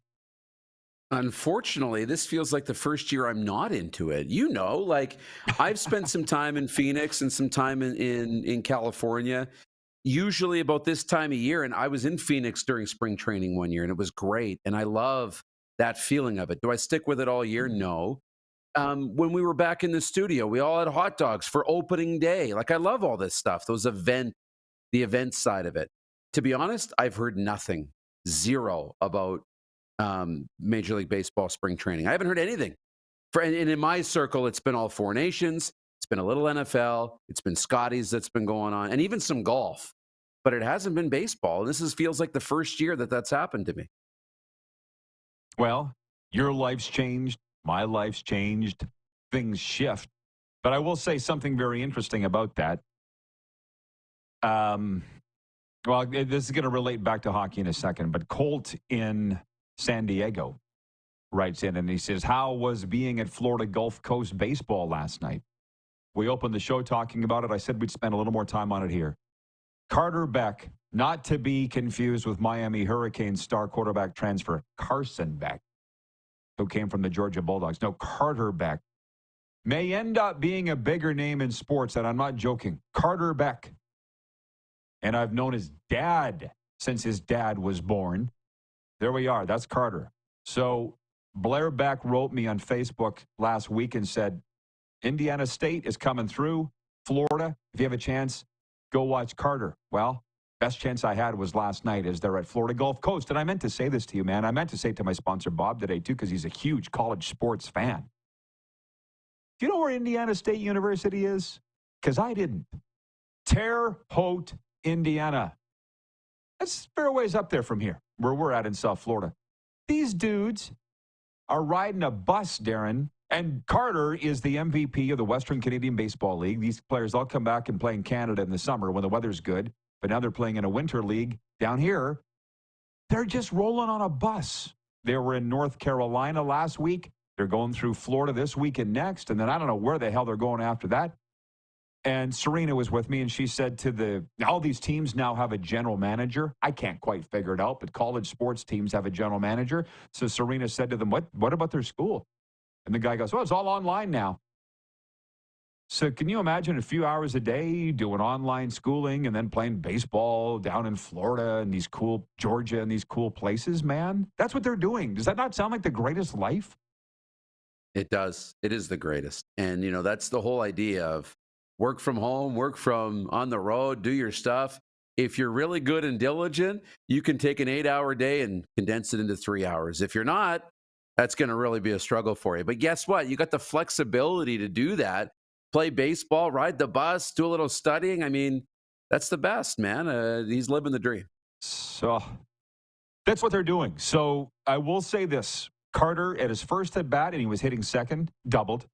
Unfortunately, this feels like the first year I'm not into it. Like, I've spent some time in Phoenix and some time in California, usually about this time of year. And I was in Phoenix during spring training one year, and it was great. And I love that feeling of it. Do I stick with it all year? No. When we were back in the studio, we all had hot dogs for opening day. Like, I love all this stuff, the event side of it. To be honest, I've heard nothing, zero about Major League Baseball spring training. I haven't heard anything. And in my circle, it's been all Four Nations. It's been a little NFL. It's been Scotties that's been going on, and even some golf. But it hasn't been baseball. This feels like the first year that's happened to me. Well, your life's changed. My life's changed. Things shift. But I will say something very interesting about that. Well, this is going to relate back to hockey in a second, but Colt in San Diego writes in, and he says, how was being at Florida Gulf Coast baseball last night? We opened the show talking about it. I said we'd spend a little more time on it here. Carter Beck, not to be confused with Miami Hurricanes star quarterback transfer Carson Beck, who came from the Georgia Bulldogs. No, Carter Beck may end up being a bigger name in sports, and I'm not joking. Carter Beck. And I've known his dad since his dad was born. There we are. That's Carter. So Blair Beck wrote me on Facebook last week and said, Indiana State is coming through. Florida, if you have a chance, go watch Carter. Well, best chance I had was last night as they're at Florida Gulf Coast. And I meant to say this to you, man. I meant to say it to my sponsor, Bob, today, too, because he's a huge college sports fan. Do you know where Indiana State University is? Because I didn't. Terre Haute, Indiana. That's fair ways up there from here, where we're at in South Florida. These dudes are riding a bus, Darren, and Carter is the MVP of the Western Canadian Baseball League. These players all come back and play in Canada in the summer when the weather's good, but now they're playing in a winter league down here. They're just rolling on a bus. They were in North Carolina last week. They're going through Florida this week and next, and then I don't know where the hell they're going after that. And Serena was with me, and she said all these teams now have a general manager. I can't quite figure it out, but college sports teams have a general manager. So Serena said to them, what about their school? And the guy goes, well, it's all online now. So can you imagine a few hours a day doing online schooling and then playing baseball down in Florida and these cool Georgia and these cool places, man? That's what they're doing. Does that not sound like the greatest life? It does. It is the greatest. And, that's the whole idea of work from home, work from on the road, do your stuff. If you're really good and diligent, you can take an 8-hour day and condense it into 3 hours. If you're not, that's going to really be a struggle for you. But guess what? You got the flexibility to do that. Play baseball, ride the bus, do a little studying. I mean, that's the best, man. He's living the dream. So that's what they're doing. So I will say this. Carter, at his first at bat, and he was hitting second, doubled.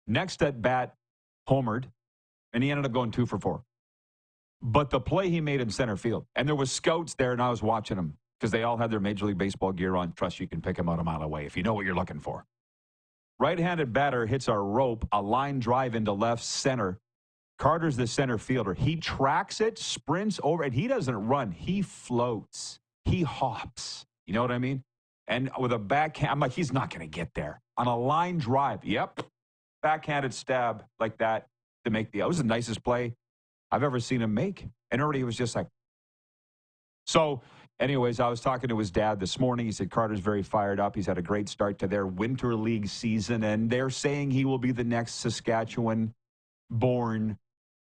Next at bat, homered, and he ended up going 2 for 4. But the play he made in center field, and there was scouts there, and I was watching them because they all had their Major League Baseball gear on. Trust you can pick them out a mile away if you know what you're looking for. Right-handed batter hits a rope, a line drive into left center. Carter's the center fielder. He tracks it, sprints over, and he doesn't run. He floats. He hops. You know what I mean? And with a backhand, I'm like, he's not going to get there. On a line drive, yep, backhanded stab like that to make that was the nicest play I've ever seen him make. And already was just like. So, anyways, I was talking to his dad this morning. He said Carter's very fired up. He's had a great start to their winter league season, and they're saying he will be the next Saskatchewan-born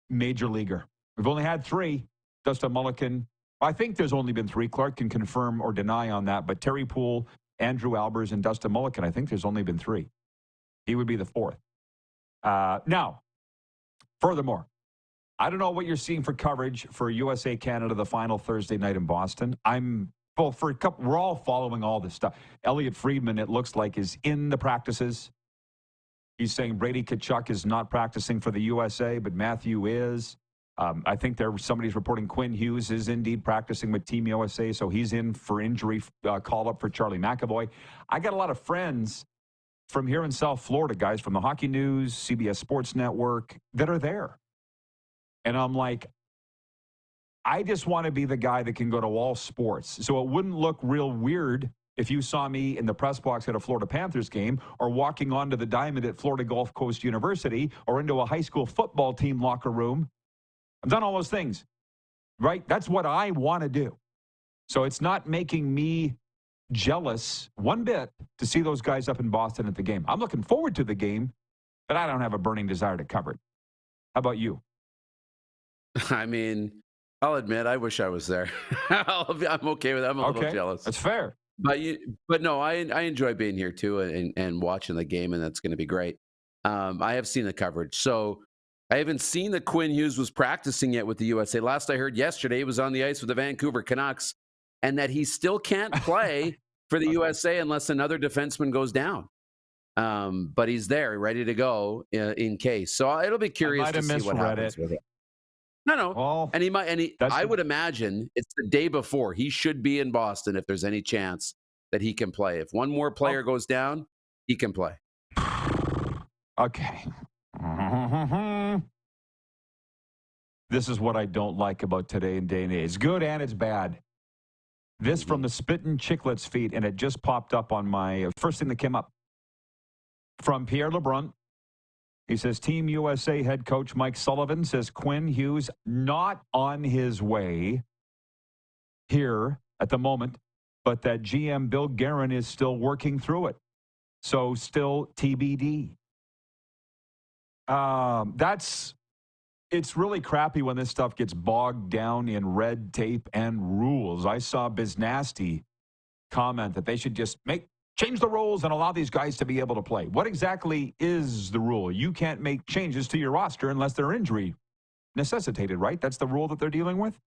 major leaguer. We've only had 3. Dustin Mulliken. I think there's only been 3. Clark can confirm or deny on that. But Terry Poole, Andrew Albers, and Dustin Mulliken, I think there's only been 3. He would be the 4th. Now, furthermore, I don't know what you're seeing for coverage for USA Canada the final Thursday night in Boston. We're all following all this stuff. Elliot Friedman, it looks like, is in the practices. He's saying Brady Tkachuk is not practicing for the USA, but Matthew is. I think somebody's reporting Quinn Hughes is indeed practicing with Team USA, so he's in for injury call-up for Charlie McAvoy. I got a lot of friends from here in South Florida, guys from the Hockey News, CBS Sports Network, that are there. And I'm like, I just want to be the guy that can go to all sports. So it wouldn't look real weird if you saw me in the press box at a Florida Panthers game or walking onto the diamond at Florida Gulf Coast University or into a high school football team locker room. I've done all those things, right? That's what I want to do. So it's not making me jealous one bit to see those guys up in Boston at the game. I'm looking forward to the game, but I don't have a burning desire to cover it. How about you? I mean, I'll admit, I wish I was there. I'm okay with that. I'm a little jealous. That's fair. But no, I enjoy being here too and watching the game, and that's going to be great. I have seen the coverage. So I haven't seen that Quinn Hughes was practicing yet with the USA. Last I heard yesterday, he was on the ice with the Vancouver Canucks, and that he still can't play for the USA unless another defenseman goes down. But he's there, ready to go in case. So it'll be curious to see what happens with it. No. Well, I would imagine it's the day before. He should be in Boston if there's any chance that he can play. If one more player goes down, he can play. Okay. This is what I don't like about today and day and age. It's good and it's bad. This from the Spittin' Chicklets feed, and it just popped up on my first thing that came up. From Pierre LeBrun. He says, Team USA head coach Mike Sullivan says Quinn Hughes not on his way here at the moment, but that GM Bill Guerin is still working through it. So still TBD. It's really crappy when this stuff gets bogged down in red tape and rules. I saw Biznasty comment that they should just change the rules and allow these guys to be able to play. What exactly is the rule? You can't make changes to your roster unless they're injury necessitated, right? That's the rule that they're dealing with?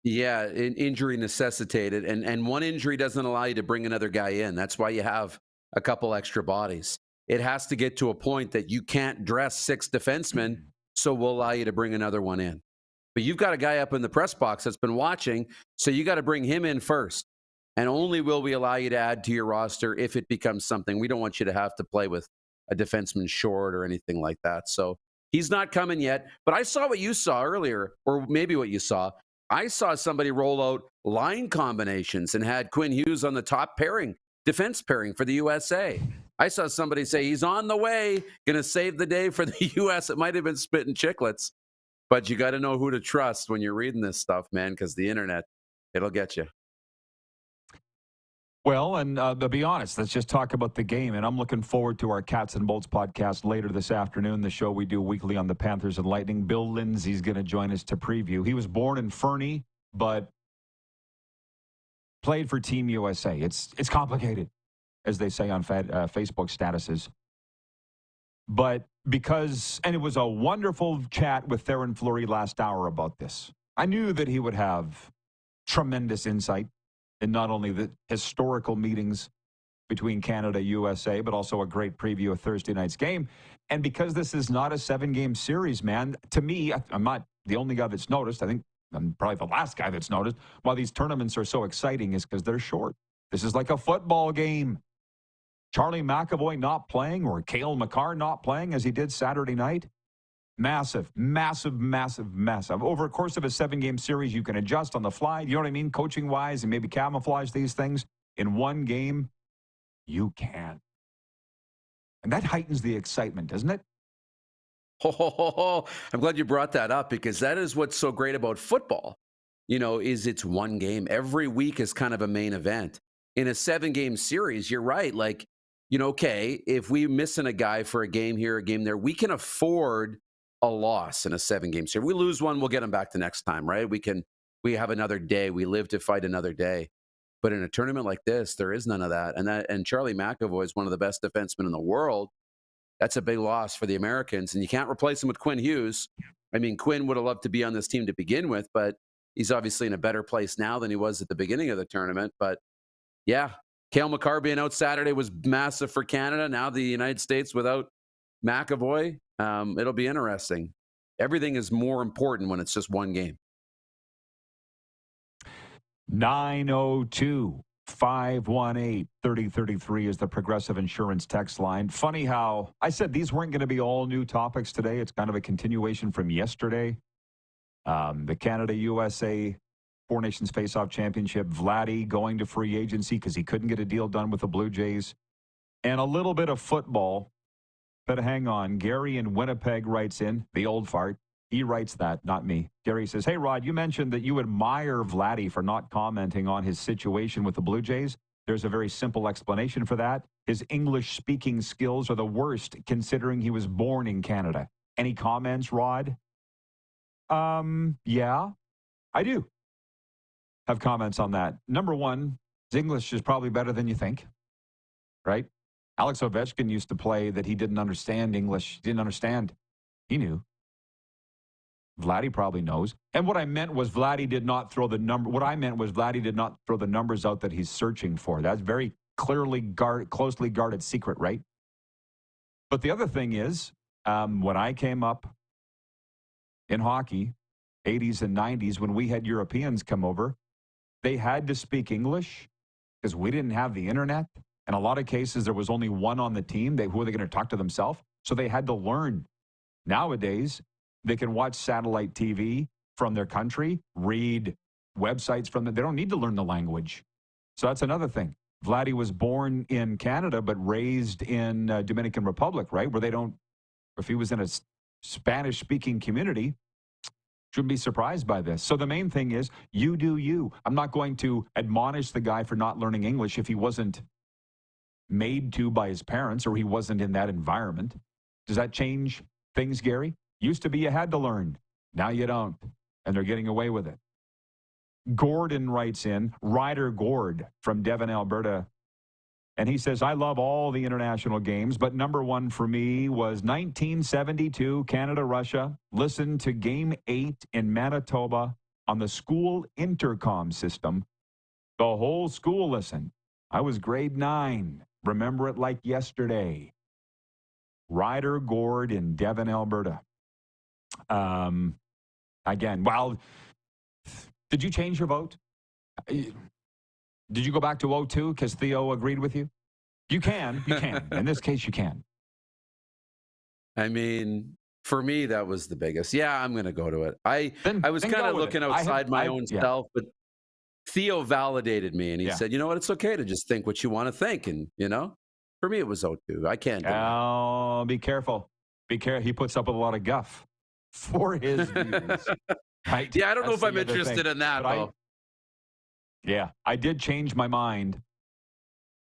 Yeah, injury necessitated. And one injury doesn't allow you to bring another guy in. That's why you have a couple extra bodies. It has to get to a point that you can't dress 6 defensemen, so we'll allow you to bring another one in. But you've got a guy up in the press box that's been watching, so you got to bring him in first. And only will we allow you to add to your roster if it becomes something. We don't want you to have to play with a defenseman short or anything like that. So he's not coming yet. But I saw what you saw earlier, or maybe what you saw. I saw somebody roll out line combinations and had Quinn Hughes on the top pairing, defense pairing for the USA. I saw somebody say he's on the way, going to save the day for the U.S. It might have been Spittin' Chicklets. But you got to know who to trust when you're reading this stuff, man, because the internet, it'll get you. Well, and to be honest, let's just talk about the game. And I'm looking forward to our Cats and Bolts podcast later this afternoon, the show we do weekly on the Panthers and Lightning. Bill Lindsay's going to join us to preview. He was born in Fernie, but played for Team USA. It's complicated, as they say on Facebook statuses. But and it was a wonderful chat with Theo Fleury last hour about this. I knew that he would have tremendous insight in not only the historical meetings between Canada, USA, but also a great preview of Thursday night's game. And because this is not a 7-game series, man, to me, I'm not the only guy that's noticed. I think I'm probably the last guy that's noticed why these tournaments are so exciting is because they're short. This is like a football game. Charlie McAvoy not playing or Cale Makar not playing as he did Saturday night. Massive, massive, massive, massive. Over a course of a 7-game series, you can adjust on the fly. You know what I mean? Coaching-wise and maybe camouflage these things. In one game, you can. And that heightens the excitement, doesn't it? I'm glad you brought that up because that is what's so great about football. Is it's one game. Every week is kind of a main event. In a 7-game series, you're right. Like, okay, if we missing a guy for a game here, a game there, we can afford a loss in a 7-game series. We lose one, we'll get him back the next time, right? We have another day. We live to fight another day. But in a tournament like this, there is none of that. And Charlie McAvoy is one of the best defensemen in the world. That's a big loss for the Americans. And you can't replace him with Quinn Hughes. I mean, Quinn would have loved to be on this team to begin with, but he's obviously in a better place now than he was at the beginning of the tournament. But yeah, Cale Makar being out Saturday was massive for Canada. Now the United States without McAvoy, it'll be interesting. Everything is more important when it's just one game. 902-518-3033 is the Progressive Insurance text line. Funny how I said these weren't going to be all new topics today. It's kind of a continuation from yesterday. The Canada-USA Four Nations Face-Off Championship, Vladdy going to free agency because he couldn't get a deal done with the Blue Jays, and a little bit of football. But hang on, Gary in Winnipeg writes in, the old fart. He writes that, not me. Gary says, hey, Rod, you mentioned that you admire Vladdy for not commenting on his situation with the Blue Jays. There's a very simple explanation for that. His English-speaking skills are the worst, considering he was born in Canada. Any comments, Rod? Yeah, I do have comments on that. Number one, his English is probably better than you think, right? Alex Ovechkin used to play that he didn't understand English. Didn't understand. He knew. Vladdy probably knows. And what I meant was Vladdy did not throw the number. What I meant was Vladdy did not throw the numbers out that he's searching for. That's very clearly closely guarded secret, right? But the other thing is, when I came up in hockey, 80s and 90s, when we had Europeans come over, they had to speak English because we didn't have the internet. In a lot of cases, there was only one on the team. Who are they going to talk to themselves? So they had to learn. Nowadays, they can watch satellite TV from their country, read websites from them. They don't need to learn the language. So that's another thing. Vladdy was born in Canada, but raised in Dominican Republic, right? Where they don't, if he was in a Spanish-speaking community, shouldn't be surprised by this. So the main thing is, you do you. I'm not going to admonish the guy for not learning English if he wasn't made to by his parents or he wasn't in that environment. Does that change things, Gary? Used to be you had to learn. Now you don't. And they're getting away with it. Gordon writes in, Ryder Gord from Devon, Alberta. And he says, I love all the international games, but number one for me was 1972, Canada-Russia. Listened to Game 8 in Manitoba on the school intercom system. The whole school listened. I was grade 9. Remember it like yesterday. Ryder Gord in Devon, Alberta. Again, well, did you change your vote? Did you go back to 02 because Theo agreed with you? You can. In this case, you can. I mean, for me, that was the biggest. Yeah, I'm going to go to it. I was kind of looking outside my own self, but Theo validated me, and he said, you know what, it's okay to just think what you want to think. And, for me, it was 02. I can't do that. Be careful. Be careful. He puts up with a lot of guff for his views. Right? Yeah, I don't know if I'm interested in that, though. I did change my mind.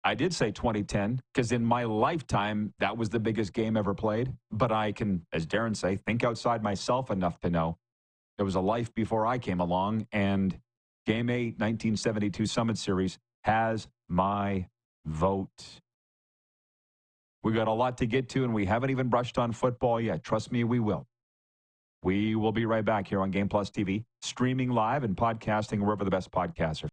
I did say 2010 because in my lifetime, that was the biggest game ever played. But I can, as Darren say, think outside myself enough to know there was a life before I came along. And Game 8, 1972 Summit Series has my vote. We got a lot to get to, and we haven't even brushed on football yet. Trust me, we will. We will be right back here on Game Plus TV, streaming live and podcasting wherever the best podcasts are.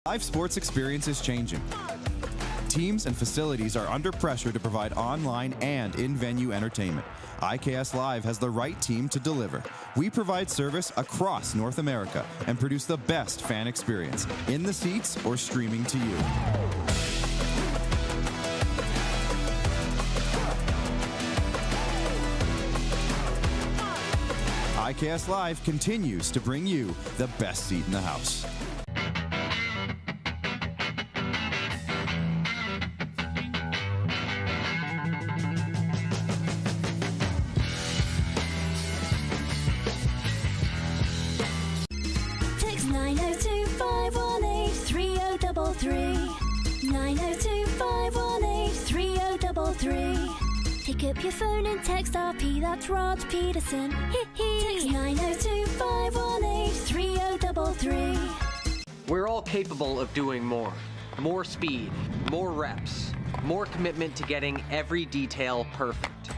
Live sports experience is changing. teams and facilities are under pressure to provide online and in-venue entertainment. IKS Live has the right team to deliver. We provide service across North America and produce the best fan experience, in the seats or streaming to you. IKS Live continues to bring you the best seat in the house. Text 902-518-3033. 902-518-3033. Pick up your phone and text RP, that's Rod Pedersen. Text 902-518-3033. We're all capable of doing more. More speed, more reps, more commitment to getting every detail perfect.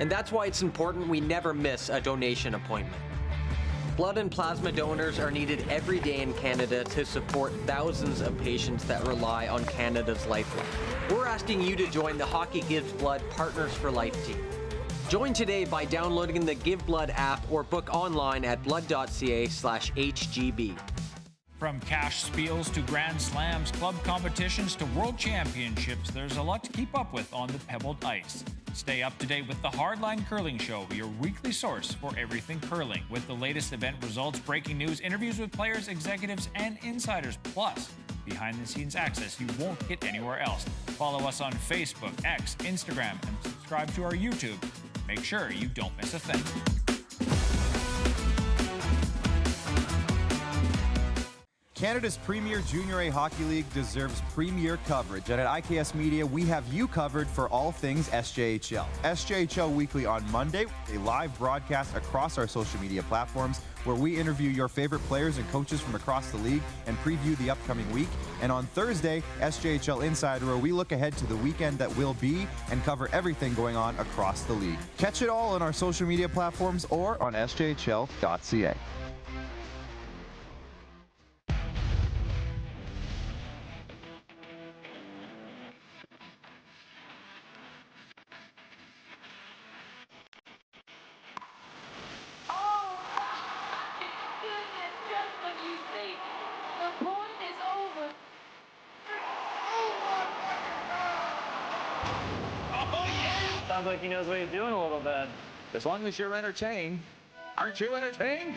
And that's why it's important we never miss a donation appointment. Blood and plasma donors are needed every day in Canada to support thousands of patients that rely on Canada's lifeline. We're asking you to join the Hockey Gives Blood Partners for Life team. Join today by downloading the Give Blood app or book online at blood.ca/HGB. From cash spiels to Grand Slams, club competitions to world championships, there's a lot to keep up with on the pebbled ice. Stay up to date with the Hardline Curling Show, your weekly source for everything curling, with the latest event results, breaking news, interviews with players, executives, and insiders, plus behind-the-scenes access you won't get anywhere else. Follow us on Facebook, X, Instagram, and subscribe to our YouTube. Make sure you don't miss a thing. Canada's premier Junior A Hockey League deserves premier coverage, and at IKS Media, we have you covered for all things SJHL. SJHL Weekly on Monday, a live broadcast across our social media platforms where we interview your favorite players and coaches from across the league and preview the upcoming week. And on Thursday, SJHL Insider, where we look ahead to the weekend that will be and cover everything going on across the league. Catch it all on our social media platforms or on sjhl.ca. Sounds like he knows what he's doing a little bit. As long as you're entertained. Aren't you entertained?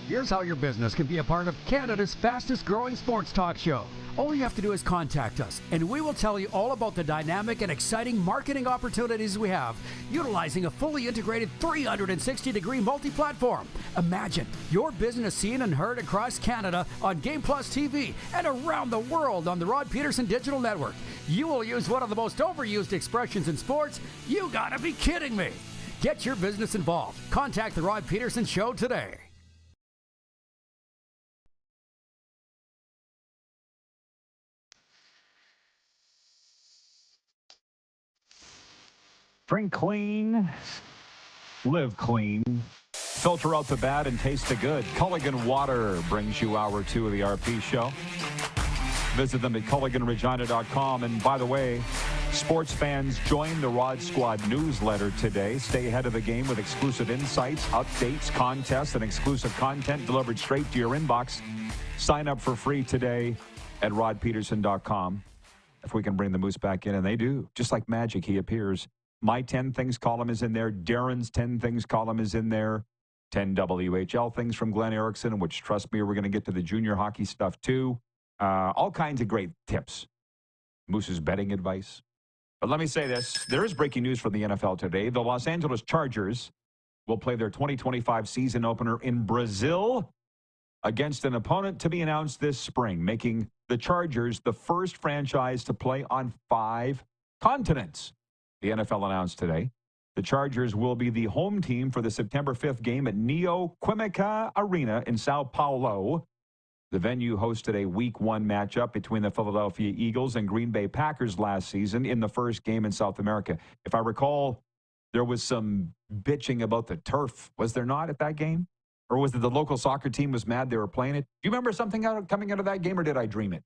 Here's how your business can be a part of Canada's fastest growing sports talk show. All you have to do is contact us, and we will tell you all about the dynamic and exciting marketing opportunities we have, utilizing a fully integrated 360-degree multi-platform. Imagine your business seen and heard across Canada on Game Plus TV and around the world on the Rod Pedersen Digital Network. You will use one of the most overused expressions in sports. You gotta be kidding me. Get your business involved. Contact the Rod Pedersen Show today. Drink clean, live clean, filter out the bad and taste the good. Culligan Water brings you hour 2 of the RP show. Visit them at culliganregina.com. And by the way, sports fans, join the Rod Squad newsletter today. Stay ahead of the game with exclusive insights, updates, contests, and exclusive content delivered straight to your inbox. Sign up for free today at rodpeterson.com. If we can bring the Moose back in, and they do. Just like magic, he appears. My 10 Things column is in there. Darren's 10 Things column is in there. 10 WHL things from Glenn Erickson, which, trust me, we're going to get to the junior hockey stuff, too. All kinds of great tips. Moose's betting advice. But let me say this. There is breaking news from the NFL today. The Los Angeles Chargers will play their 2025 season opener in Brazil against an opponent to be announced this spring, making the Chargers the first franchise to play on 5 continents. The NFL announced today. The Chargers will be the home team for the September 5th game at Neoquímica Arena in Sao Paulo. The venue hosted a Week 1 matchup between the Philadelphia Eagles and Green Bay Packers last season in the first game in South America. If I recall, there was some bitching about the turf, was there not, at that game? Or was it the local soccer team was mad they were playing it? Do you remember something coming out of that game, or did I dream it?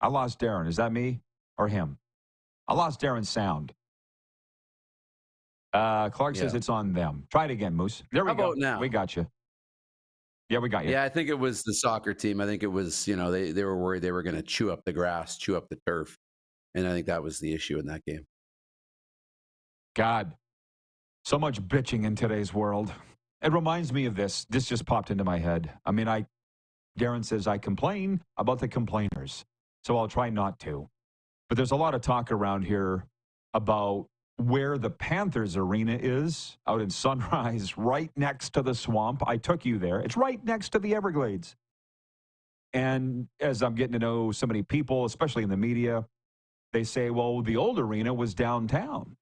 I lost Darren. Is that me or him? I lost Darren's sound. Clark says it's on them. Try it again, Moose. There we How go. about now? We got you. Yeah, we got you. Yeah, I think it was the soccer team. I think it was, they were worried they were going to chew up the grass, chew up the turf. And I think that was the issue in that game. God, so much bitching in today's world. It reminds me of this. This just popped into my head. I mean, Darren says I complain about the complainers, so I'll try not to. But there's a lot of talk around here about where the Panthers arena is out in Sunrise, right next to the swamp. I took you there. It's right next to the Everglades. And as I'm getting to know so many people, especially in the media, they say, well, the old arena was downtown.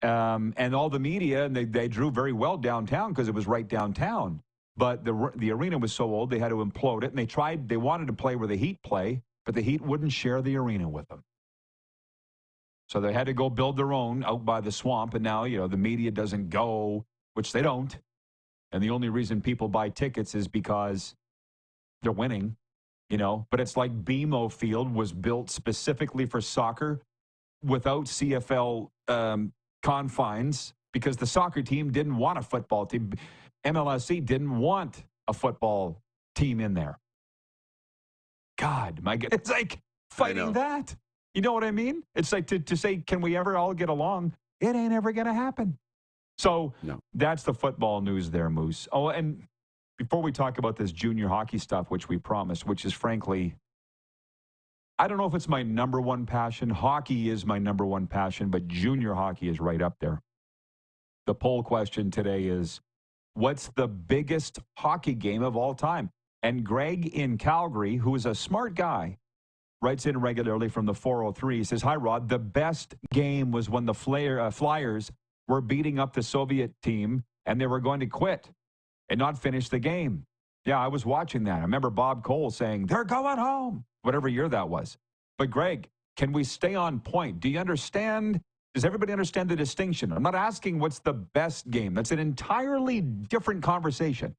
And all the media, and they drew very well downtown because it was right downtown. But the arena was so old, they had to implode it. And they wanted to play where the Heat play, but the Heat wouldn't share the arena with them. So they had to go build their own out by the swamp. And now, the media doesn't go, which they don't. And the only reason people buy tickets is because they're winning, But it's like BMO Field was built specifically for soccer without CFL confines because the soccer team didn't want a football team. MLSC didn't want a football team in there. God, my God. It's like fighting that. You know what I mean? It's like to say, can we ever all get along? It ain't ever going to happen. So That's the football news there, Moose. Oh, and before we talk about this junior hockey stuff, which we promised, which is frankly, I don't know if it's my number one passion. Hockey is my number one passion, but junior hockey is right up there. The poll question today is, what's the biggest hockey game of all time? And Greg in Calgary, who is a smart guy, writes in regularly from the 403. He says, hi, Rod. The best game was when the Flyers were beating up the Soviet team and they were going to quit and not finish the game. Yeah, I was watching that. I remember Bob Cole saying, they're going home, whatever year that was. But Greg, can we stay on point? Do you understand? Does everybody understand the distinction? I'm not asking what's the best game. That's an entirely different conversation.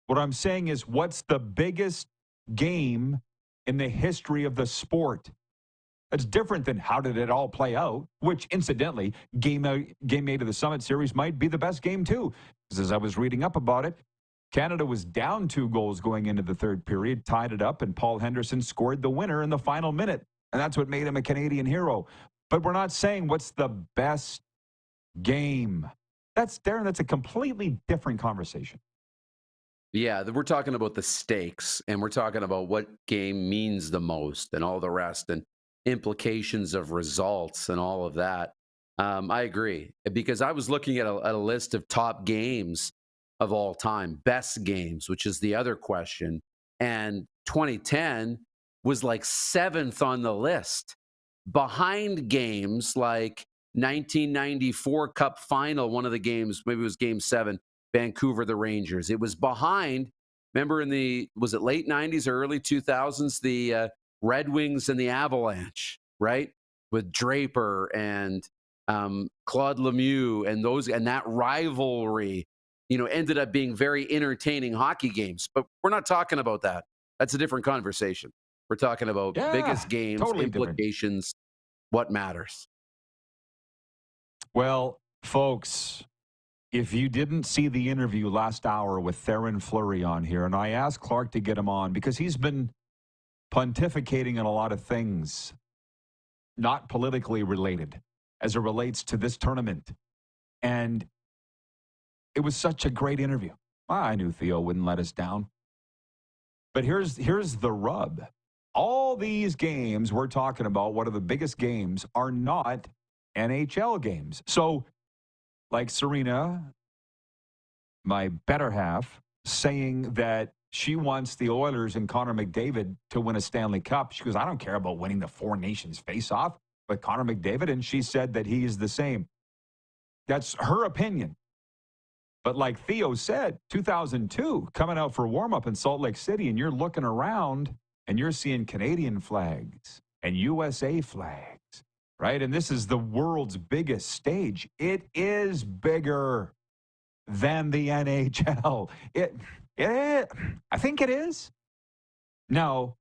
What I'm saying is, what's the biggest game in the history of the sport? That's different than how did it all play out, which incidentally, game 8 of the Summit Series might be the best game too. Because as I was reading up about it, Canada was down 2 goals going into the third period, tied it up, and Paul Henderson scored the winner in the final minute. And that's what made him a Canadian hero. But we're not saying what's the best game. Darren, that's a completely different conversation. Yeah, we're talking about the stakes, and we're talking about what game means the most and all the rest and implications of results and all of that. I agree, because I was looking at a list of top games of all time, best games, which is the other question. And 2010 was like 7th on the list, behind games like 1994 Cup Final, one of the games, maybe it was Game 7, Vancouver, the Rangers. It was behind, remember was it late 90s or early 2000s, the Red Wings and the Avalanche, right? With Draper and Claude Lemieux and that rivalry, ended up being very entertaining hockey games. But we're not talking about that. That's a different conversation. We're talking about biggest games, totally implications, what matters. Well, folks, if you didn't see the interview last hour with Theron Fleury on here, and I asked Clark to get him on because he's been pontificating on a lot of things, not politically related, as it relates to this tournament. And it was such a great interview. I knew Theo wouldn't let us down. But here's the rub. All these games we're talking about, one of the biggest games, are not NHL games. So, like Serena, my better half, saying that she wants the Oilers and Connor McDavid to win a Stanley Cup. She goes, I don't care about winning the Four Nations face-off with Connor McDavid. And she said that he is the same. That's her opinion. But like Theo said, 2002, coming out for warm-up in Salt Lake City, and you're looking around, and you're seeing Canadian flags and USA flags right? And this is the world's biggest stage. It is bigger than the NHL. I think it is. Now,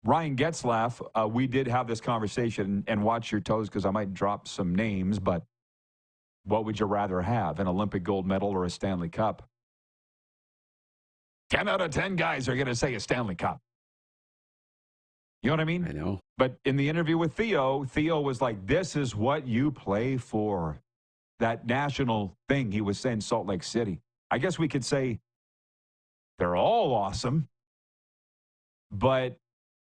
Ryan Getzlaff, we did have this conversation, and watch your toes because I might drop some names, but what would you rather have, an Olympic gold medal or a Stanley Cup? 10 out of 10 guys are going to say a Stanley Cup. You know what I mean? I know. But in the interview with Theo, Theo was like, this is what you play for. That national thing he was saying, Salt Lake City. I guess we could say they're all awesome. But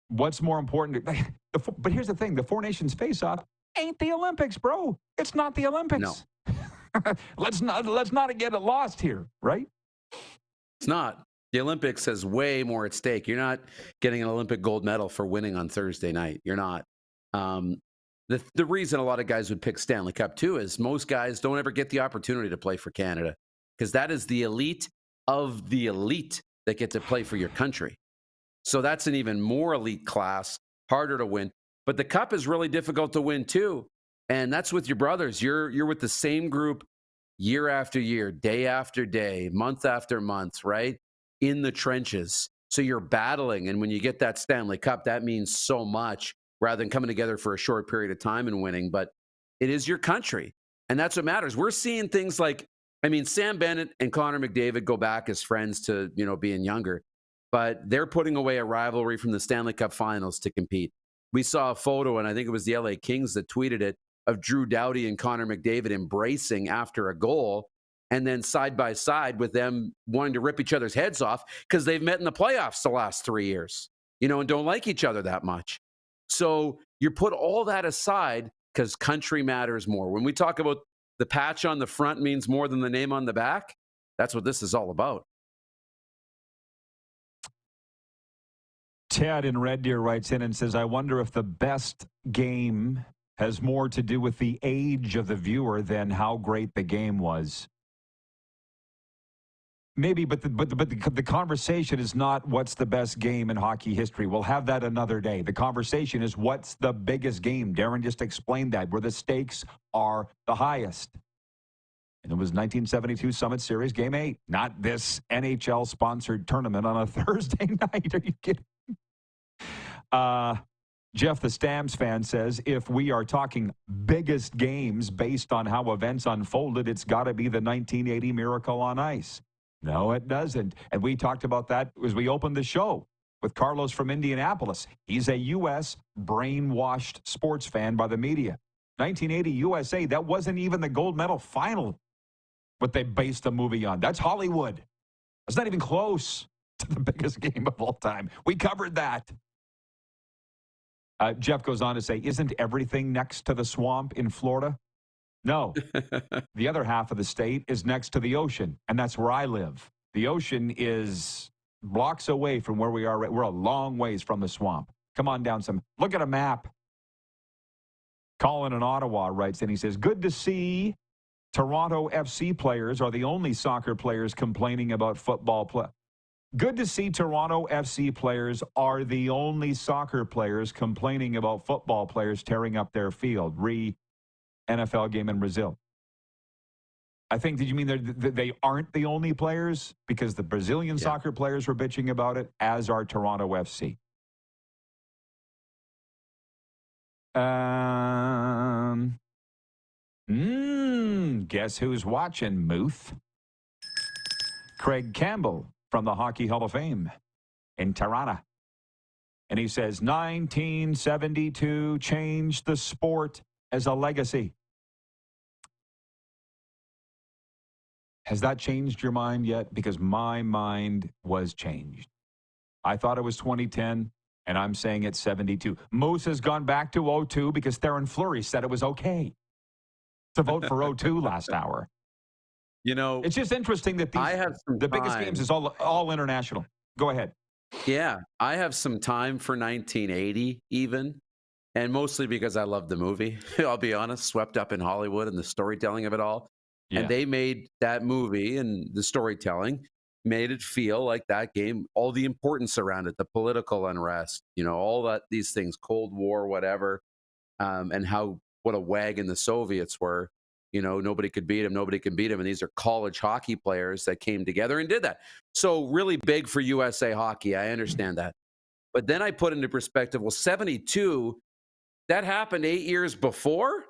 what's more important? But here's the thing. The Four Nations face-off ain't the Olympics, bro. It's not the Olympics. No. Let's not get it lost here, right? It's not. The Olympics has way more at stake. You're not getting an Olympic gold medal for winning on Thursday night. You're not. The reason a lot of guys would pick Stanley Cup too is most guys don't ever get the opportunity to play for Canada because that is the elite of the elite that get to play for your country. So that's an even more elite class, harder to win. But the Cup is really difficult to win too. And that's with your brothers. You're with the same group year after year, day after day, month after month, right? In the trenches. So you're battling. And when you get that Stanley Cup, that means so much rather than coming together for a short period of time and winning. But it is your country. And that's what matters. We're seeing things like, I mean, Sam Bennett and Connor McDavid go back as friends to, being younger. But they're putting away a rivalry from the Stanley Cup finals to compete. We saw a photo, and I think it was the LA Kings that tweeted it, of Drew Doughty and Connor McDavid embracing after a goal, and then side by side with them wanting to rip each other's heads off because they've met in the playoffs the last 3 years, and don't like each other that much. So you put all that aside because country matters more. When we talk about the patch on the front means more than the name on the back, that's what this is all about. Ted in Red Deer writes in and says, I wonder if the best game has more to do with the age of the viewer than how great the game was. Maybe, but the conversation is not what's the best game in hockey history. We'll have that another day. The conversation is what's the biggest game. Darren just explained that, where the stakes are the highest. And it was 1972 Summit Series, Game 8, not this NHL-sponsored tournament on a Thursday night. Are you kidding? Jeff, the Stamps fan, says, if we are talking biggest games based on how events unfolded, it's got to be the 1980 Miracle on Ice. No, it doesn't. And we talked about that as we opened the show with Carlos from Indianapolis. He's a U.S. brainwashed sports fan by the media. 1980 USA, that wasn't even the gold medal final, what they based the movie on. That's Hollywood. It's not even close to the biggest game of all time. We covered that. Jeff goes on to say, isn't everything next to the swamp in Florida? No. The other half of the state is next to the ocean, and that's where I live. The ocean is blocks away from where we are. We're a long ways from the swamp. Come on down some. Look at a map. Colin in Ottawa writes in, he says, good to see Toronto FC players are the only soccer players complaining about football play. Good to see Toronto FC players are the only soccer players complaining about football players tearing up their field. NFL game in Brazil. I think, did you mean they aren't the only players? Because the Brazilian soccer players were bitching about it, as are Toronto FC. Guess who's watching, Muth? Craig Campbell from the Hockey Hall of Fame in Tirana. And he says, 1972 changed the sport as a legacy. Has that changed your mind yet? Because my mind was changed. I thought it was 2010, and I'm saying it's 72. Moose has gone back to 02 because Theron Fleury said it was okay to vote for 02 last hour. It's just interesting that the biggest games is all international. Go ahead. Yeah, I have some time for 1980 even, and mostly because I love the movie. I'll be honest, swept up in Hollywood and the storytelling of it all. Yeah. And they made that movie and the storytelling made it feel like that game, all the importance around it, the political unrest, all that, these things, Cold War, whatever. and what a wagon the Soviets were. Nobody could beat them. Nobody can beat them. And these are college hockey players that came together and did that. So really big for USA hockey. I understand that. But then I put into perspective, well, 72, that happened 8 years before,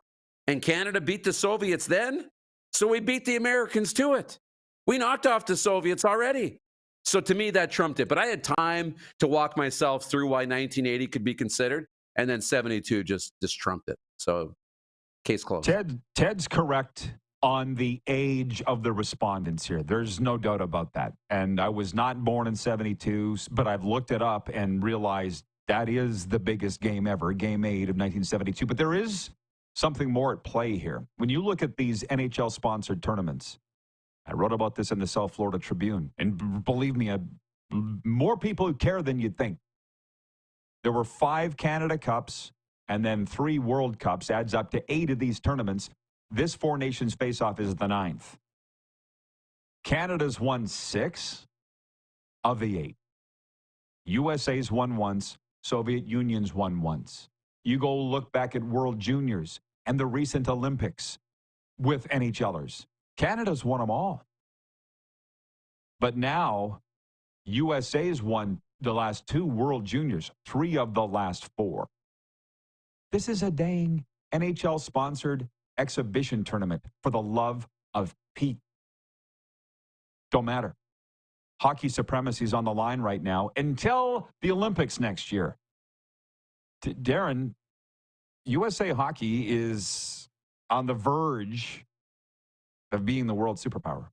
and Canada beat the Soviets then. So we beat the Americans to it. We knocked off the Soviets already. So to me, that trumped it. But I had time to walk myself through why 1980 could be considered, and then 72 just trumped it. So case closed. Ted's correct on the age of the respondents here. There's no doubt about that. And I was not born in 72, but I've looked it up and realized that is the biggest game ever, Game 8 of 1972. But there is something more at play here. When you look at these NHL-sponsored tournaments, I wrote about this in the South Florida Tribune, and believe me, more people who care than you'd think. There were 5 Canada Cups and then 3 World Cups, adds up to 8 of these tournaments. This Four Nations face-off is the 9th. Canada's won 6 of the 8. USA's won once. Soviet Union's won once. You go look back at World Juniors and the recent Olympics with NHLers. Canada's won them all. But now, USA's won the last 2 World Juniors, 3 of the last 4. This is a dang NHL-sponsored exhibition tournament for the love of Pete. Don't matter. Hockey supremacy is on the line right now until the Olympics next year. Darren, USA Hockey is on the verge of being the world superpower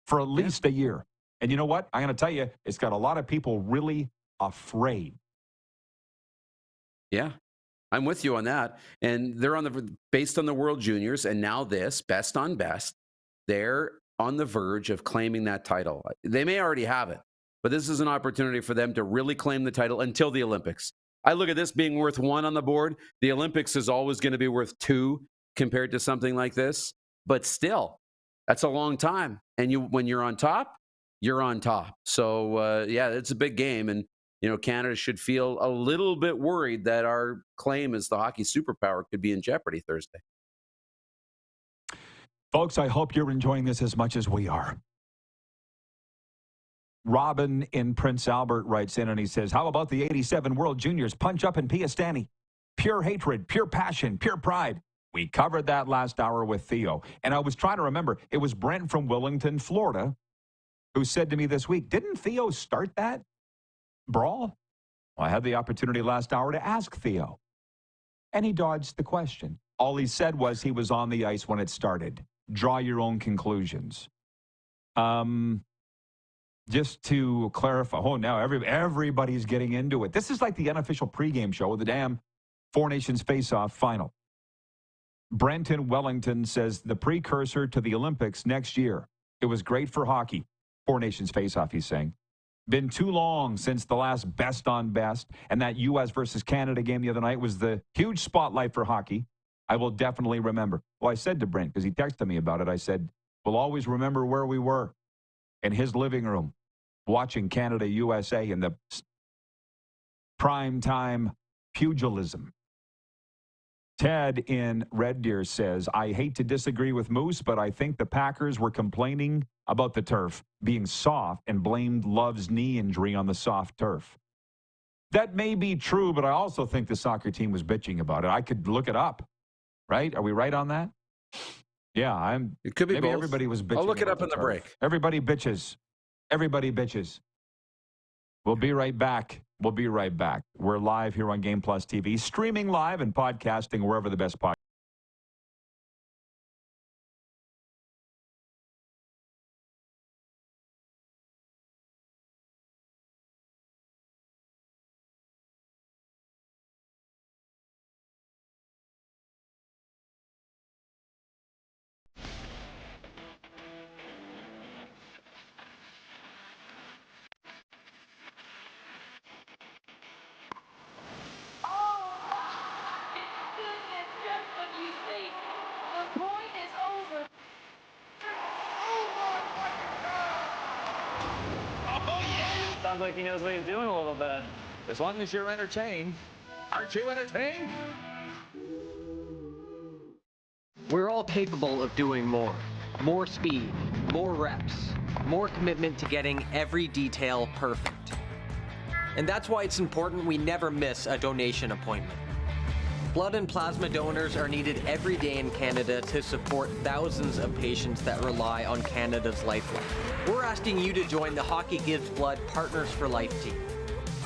for at least a year. And you know what? I'm going to tell you, it's got a lot of people really afraid. Yeah, I'm with you on that. And they're based on the World Juniors, and now this, best on best, they're on the verge of claiming that title. They may already have it, but this is an opportunity for them to really claim the title until the Olympics. I look at this being worth 1 on the board. The Olympics is always going to be worth 2 compared to something like this. But still, that's a long time. And when you're on top, you're on top. So, yeah, it's a big game. And, Canada should feel a little bit worried that our claim as the hockey superpower could be in jeopardy Thursday. Folks, I hope you're enjoying this as much as we are. Robin in Prince Albert writes in and he says, how about the 87 World Juniors punch up in Piastani? Pure hatred, pure passion, pure pride. We covered that last hour with Theo. And I was trying to remember, it was Brent from Willington, Florida, who said to me this week, didn't Theo start that brawl? Well, I had the opportunity last hour to ask Theo. And he dodged the question. All he said was he was on the ice when it started. Draw your own conclusions. Just to clarify, now everybody's getting into it. This is like the unofficial pregame show of the damn Four Nations Face-Off final. Brenton Wellington says the precursor to the Olympics next year. It was great for hockey. Four Nations Face-Off, he's saying. Been too long since the last best on best, and that U.S. versus Canada game the other night was the huge spotlight for hockey. I will definitely remember. Well, I said to Brent, because he texted me about it, I said, we'll always remember where we were in his living room watching Canada-USA in the primetime pugilism. Ted in Red Deer says, I hate to disagree with Moose, but I think the Packers were complaining about the turf being soft and blamed Love's knee injury on the soft turf. That may be true, but I also think the soccer team was bitching about it. I could look it up, right? Are we right on that? Yeah, It could be maybe both. everybody was bitching. I'll look it about up in the turf. break. Everybody bitches. Everybody bitches. We'll be right back. We'll be right back. We're live here on Game Plus TV, streaming live and podcasting wherever the best podcast. Sounds like he knows what he's doing a little bit. As long as you're entertained. Aren't you entertained? We're all capable of doing more. More speed, more reps, more commitment to getting every detail perfect. And that's why it's important we never miss a donation appointment. Blood and plasma donors are needed every day in Canada to support thousands of patients that rely on Canada's lifeline. We're asking you to join the Hockey Gives Blood Partners for Life team.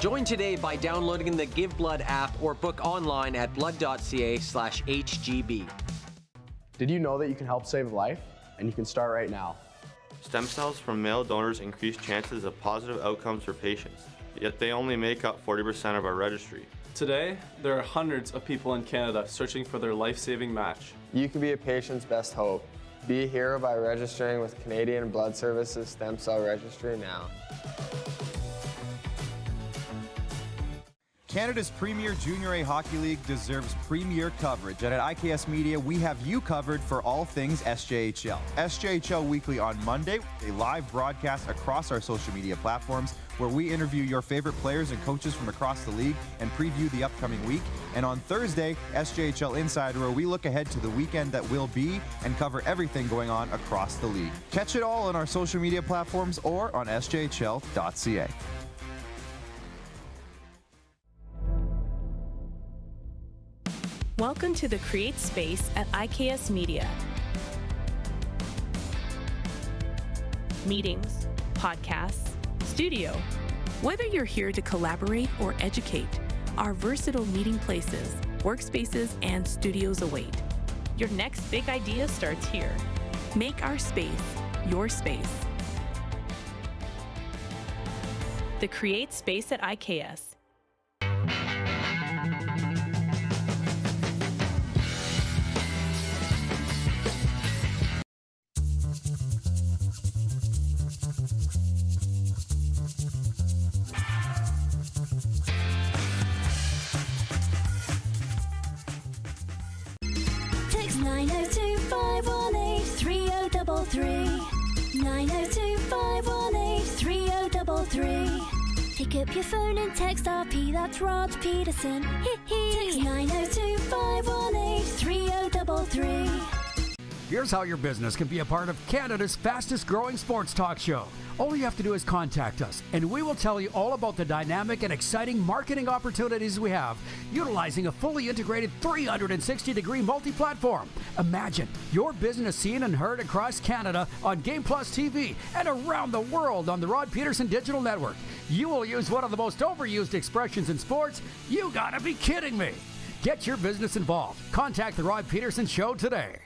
Join today by downloading the Give Blood app or book online at blood.ca/HGB. Did you know that you can help save a life? And you can start right now. Stem cells from male donors increase chances of positive outcomes for patients, yet they only make up 40% of our registry. Today, there are hundreds of people in Canada searching for their life-saving match. You can be a patient's best hope. Be a hero by registering with Canadian Blood Services Stem Cell Registry now. Canada's premier Junior A Hockey League deserves premier coverage, and at IKS Media, we have you covered for all things SJHL. SJHL Weekly on Monday, a live broadcast across our social media platforms where we interview your favorite players and coaches from across the league and preview the upcoming week. And on Thursday, SJHL Insider, where we look ahead to the weekend that will be and cover everything going on across the league. Catch it all on our social media platforms or on sjhl.ca. Welcome to the Create Space at IKS Media. Meetings, podcasts, studio. Whether you're here to collaborate or educate, our versatile meeting places, workspaces, and studios await. Your next big idea starts here. Make our space your space. The Create Space at IKS. Text 902-518-3033. 902-518-3033. Pick up your phone and text RP, that's Rod Pedersen. Text 902-518-3033. Here's how your business can be a part of Canada's fastest growing sports talk show. All you have to do is contact us, and we will tell you all about the dynamic and exciting marketing opportunities we have, utilizing a fully integrated 360-degree multi-platform. Imagine your business seen and heard across Canada on Game Plus TV and around the world on the Rod Pedersen Digital Network. You will use one of the most overused expressions in sports. You gotta be kidding me. Get your business involved. Contact the Rod Pedersen Show today.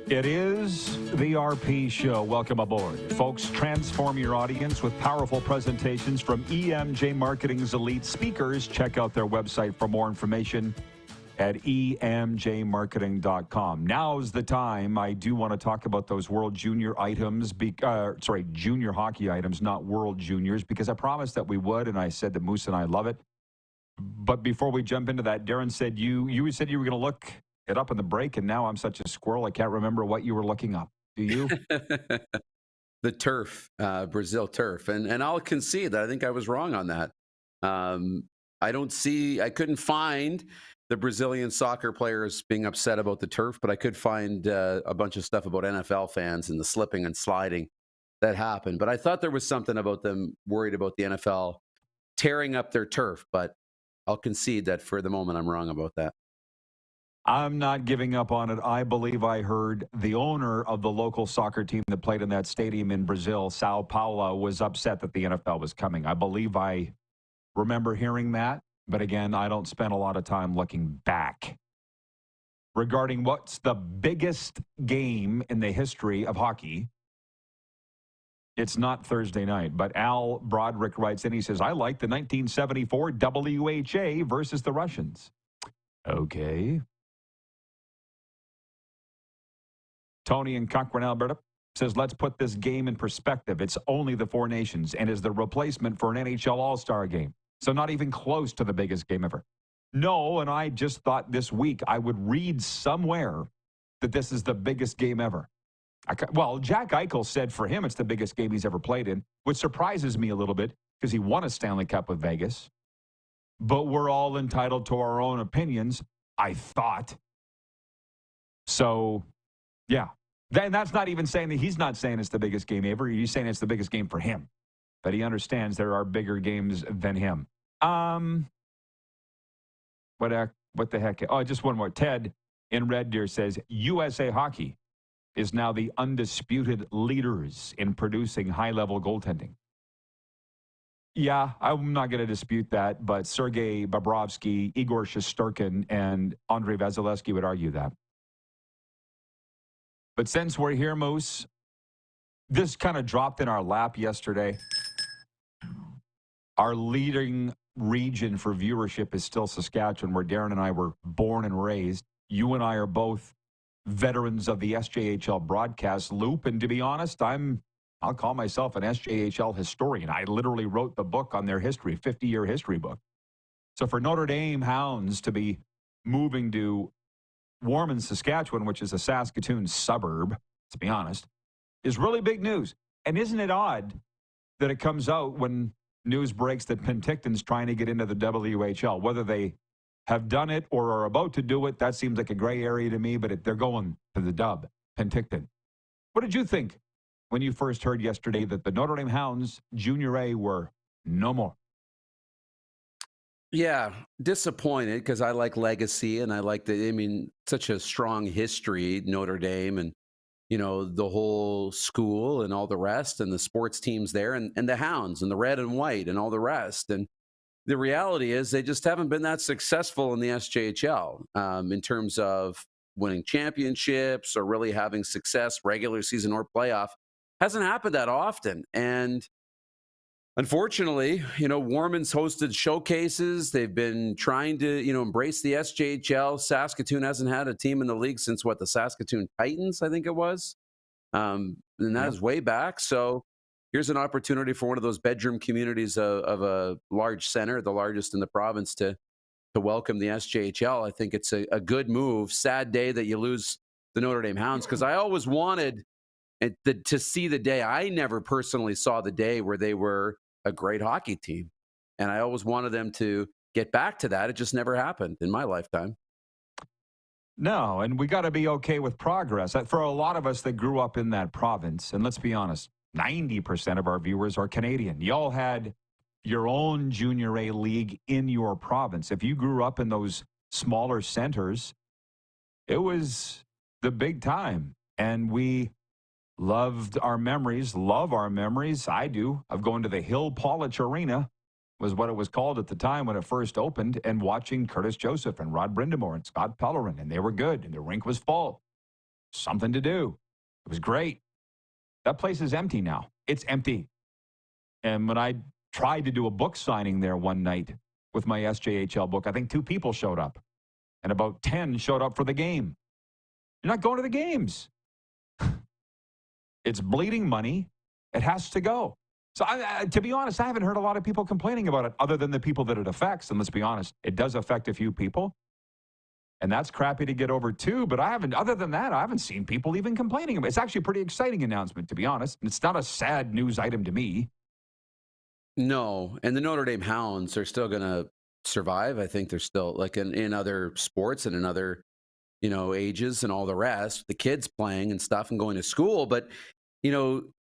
It is the RP Show. Welcome aboard. Folks, transform your audience with powerful presentations from EMJ Marketing's elite speakers. Check out their website for more information at emjmarketing.com. Now's the time. I do want to talk about those World Junior items, junior hockey items, not World Juniors, because I promised that we would, and I said that Moose and I love it. But before we jump into that, Darren said you said you were going to look it up in the break, and now I'm such a squirrel, I can't remember what you were looking up. Do you? The turf, Brazil turf. And I'll concede that I think I was wrong on that. I couldn't find the Brazilian soccer players being upset about the turf, but I could find a bunch of stuff about NFL fans and the slipping and sliding that happened. But I thought there was something about them worried about the NFL tearing up their turf, but I'll concede that for the moment I'm wrong about that. I'm not giving up on it. I believe I heard the owner of the local soccer team that played in that stadium in Brazil, Sao Paulo, was upset that the NFL was coming. I believe I remember hearing that. But again, I don't spend a lot of time looking back. Regarding what's the biggest game in the history of hockey, it's not Thursday night. But Al Broderick writes in, he says, I like the 1974 WHA versus the Russians. Okay. Tony in Cochrane, Alberta says, let's put this game in perspective. It's only the Four Nations and is the replacement for an NHL All-Star game. So not even close to the biggest game ever. No, and I just thought this week I would read somewhere that this is the biggest game ever. Well, Jack Eichel said for him it's the biggest game he's ever played in, which surprises me a little bit because he won a Stanley Cup with Vegas. But we're all entitled to our own opinions, I thought. So, yeah. And that's not even saying that he's not saying it's the biggest game ever. He's saying it's the biggest game for him. But he understands there are bigger games than him. What the heck? Oh, just one more. Ted in Red Deer says, USA Hockey is now the undisputed leaders in producing high-level goaltending. Yeah, I'm not going to dispute that, but Sergei Bobrovsky, Igor Shesterkin, and Andrei Vasilevsky would argue that. But since we're here, Moose, this kind of dropped in our lap yesterday. Our leading region for viewership is still Saskatchewan, where Darren and I were born and raised. You and I are both veterans of the SJHL broadcast loop, and to be honest, I'll call myself an SJHL historian. I literally wrote the book on their history, 50-year history book. So for Notre Dame Hounds to be moving to Warman, Saskatchewan, which is a Saskatoon suburb, to be honest, is really big news. And isn't it odd that it comes out when news breaks that Penticton's trying to get into the WHL? Whether they have done it or are about to do it, that seems like a gray area to me, but they're going to the dub, Penticton. What did you think when you first heard yesterday that the Notre Dame Hounds Junior A were no more? Yeah, disappointed because I like legacy and I like such a strong history, Notre Dame, and, the whole school and all the rest and the sports teams there and the Hounds and the red and white and all the rest. And the reality is they just haven't been that successful in the SJHL in terms of winning championships or really having success, regular season or playoff. Hasn't happened that often. And unfortunately, Warman's hosted showcases. They've been trying to, embrace the SJHL. Saskatoon hasn't had a team in the league since the Saskatoon Titans, I think it was. And that is way back. So here's an opportunity for one of those bedroom communities of a large center, the largest in the province, to welcome the SJHL. I think it's a good move. Sad day that you lose the Notre Dame Hounds, because I always wanted to see the day. I never personally saw the day where they were a great hockey team. And I always wanted them to get back to that. It just never happened in my lifetime. No, and we got to be okay with progress. For a lot of us that grew up in that province, and let's be honest, 90% of our viewers are Canadian. Y'all had your own Junior A league in your province. If you grew up in those smaller centers, it was the big time. And we love our memories. I do, of going to the Hill Pollich Arena, was what it was called at the time when it first opened, and watching Curtis Joseph and Rod Brindamore and Scott Pellerin, and they were good, and the rink was full. Something to do. It was great. That place is empty now. It's empty. And when I tried to do a book signing there one night with my SJHL book, I think 2 people showed up, and about 10 showed up for the game. You're not going to the games. It's bleeding money. It has to go. So to be honest, I haven't heard a lot of people complaining about it other than the people that it affects. And let's be honest, it does affect a few people. And that's crappy to get over too. But other than that, I haven't seen people even complaining about it. It's actually a pretty exciting announcement, to be honest. It's not a sad news item to me. No. And the Notre Dame Hounds are still going to survive. I think they're still like in other sports and in other ages and all the rest, the kids playing and stuff and going to school. But,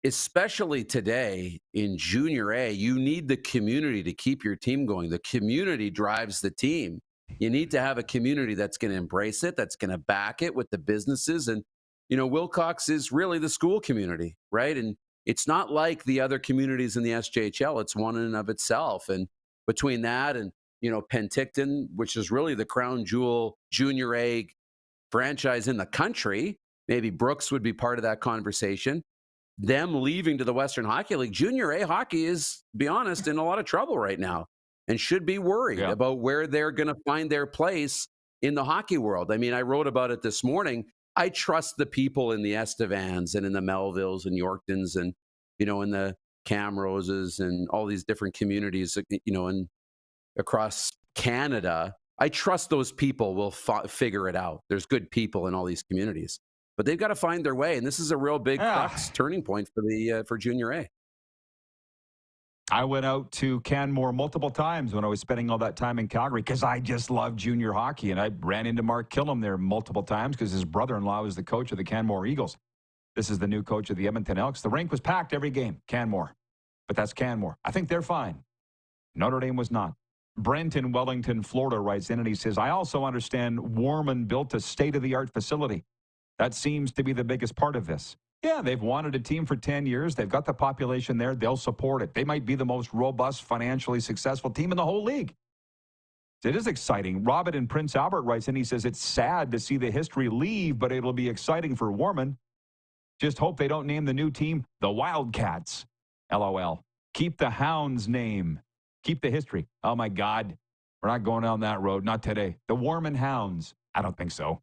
especially today in Junior A, you need the community to keep your team going. The community drives the team. You need to have a community that's going to embrace it, that's going to back it with the businesses. And, Wilcox is really the school community, right? And it's not like the other communities in the SJHL. It's one in and of itself. And between that and, Penticton, which is really the crown jewel Junior A franchise in the country, maybe Brooks would be part of that conversation. Them leaving to the Western Hockey League, Junior A hockey is, to be honest, in a lot of trouble right now and should be worried about where they're going to find their place in the hockey world. I mean, I wrote about it this morning. I trust the people in the Estevans and in the Melvilles and Yorktons and, in the Camroses and all these different communities, and across Canada. I trust those people will figure it out. There's good people in all these communities. but they've got to find their way. And this is a real big crux turning point for the for Junior A. I went out to Canmore multiple times when I was spending all that time in Calgary because I just love junior hockey. And I ran into Mark Killam there multiple times because his brother-in-law was the coach of the Canmore Eagles. This is the new coach of the Edmonton Elks. The rink was packed every game, Canmore. But that's Canmore. I think they're fine. Notre Dame was not. Brent in Wellington, Florida writes in and he says, I also understand Warman built a state-of-the-art facility. That seems to be the biggest part of this. Yeah, they've wanted a team for 10 years. They've got the population there. They'll support it. They might be the most robust, financially successful team in the whole league. It is exciting. Robert in Prince Albert writes in, he says, it's sad to see the history leave, but it'll be exciting for Warman. Just hope they don't name the new team the Wildcats. LOL. Keep the Hounds name. Keep the history. Oh, my God. We're not going down that road. Not today. The Warman Hounds. I don't think so.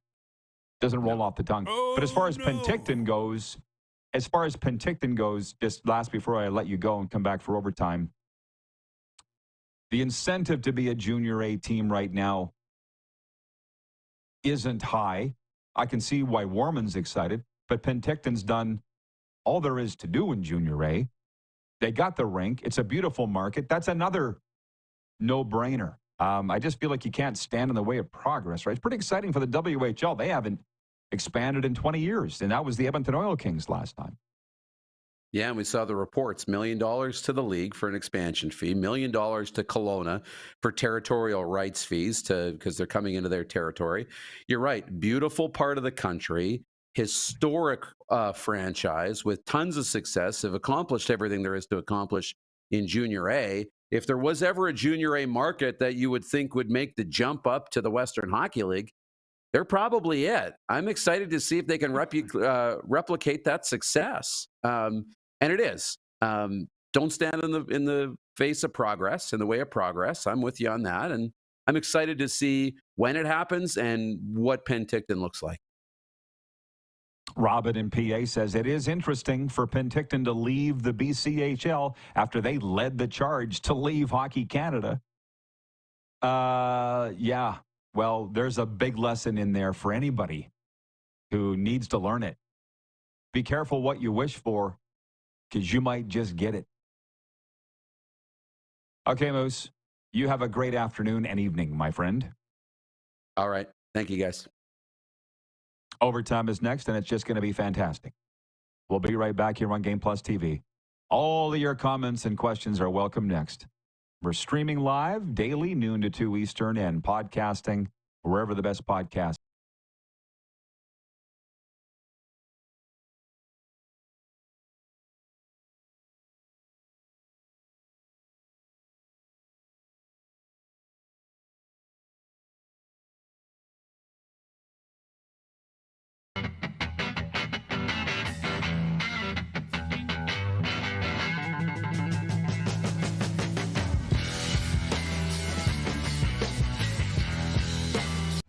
Doesn't roll off the tongue. But as far as Penticton goes, just last before I let you go and come back for overtime, the incentive to be a Junior A team right now isn't high. I can see why Warman's excited, but Penticton's done all there is to do in Junior A. They got the rink. It's a beautiful market. That's another no-brainer. I just feel like you can't stand in the way of progress, right? It's pretty exciting for the WHL. They haven't expanded in 20 years, and that was the Edmonton Oil Kings last time. Yeah, and we saw the reports, $1 million to the league for an expansion fee, $1 million to Kelowna for territorial rights fees because they're coming into their territory. You're right. Beautiful part of the country, historic franchise with tons of success, have accomplished everything there is to accomplish in Junior A. If there was ever a Junior A market that you would think would make the jump up to the Western Hockey League, they're probably it. I'm excited to see if they can replicate that success. And it is. Don't stand in the face of progress, in the way of progress. I'm with you on that. And I'm excited to see when it happens and what Penticton looks like. Robin in PA says, it is interesting for Penticton to leave the BCHL after they led the charge to leave Hockey Canada. Yeah. Well, there's a big lesson in there for anybody who needs to learn it. Be careful what you wish for, because you might just get it. Okay, Moose, you have a great afternoon and evening, my friend. All right. Thank you, guys. Overtime is next, and it's just going to be fantastic. We'll be right back here on Game Plus TV. All of your comments and questions are welcome next. We're streaming live daily, noon to 2 Eastern, and podcasting wherever the best podcasts.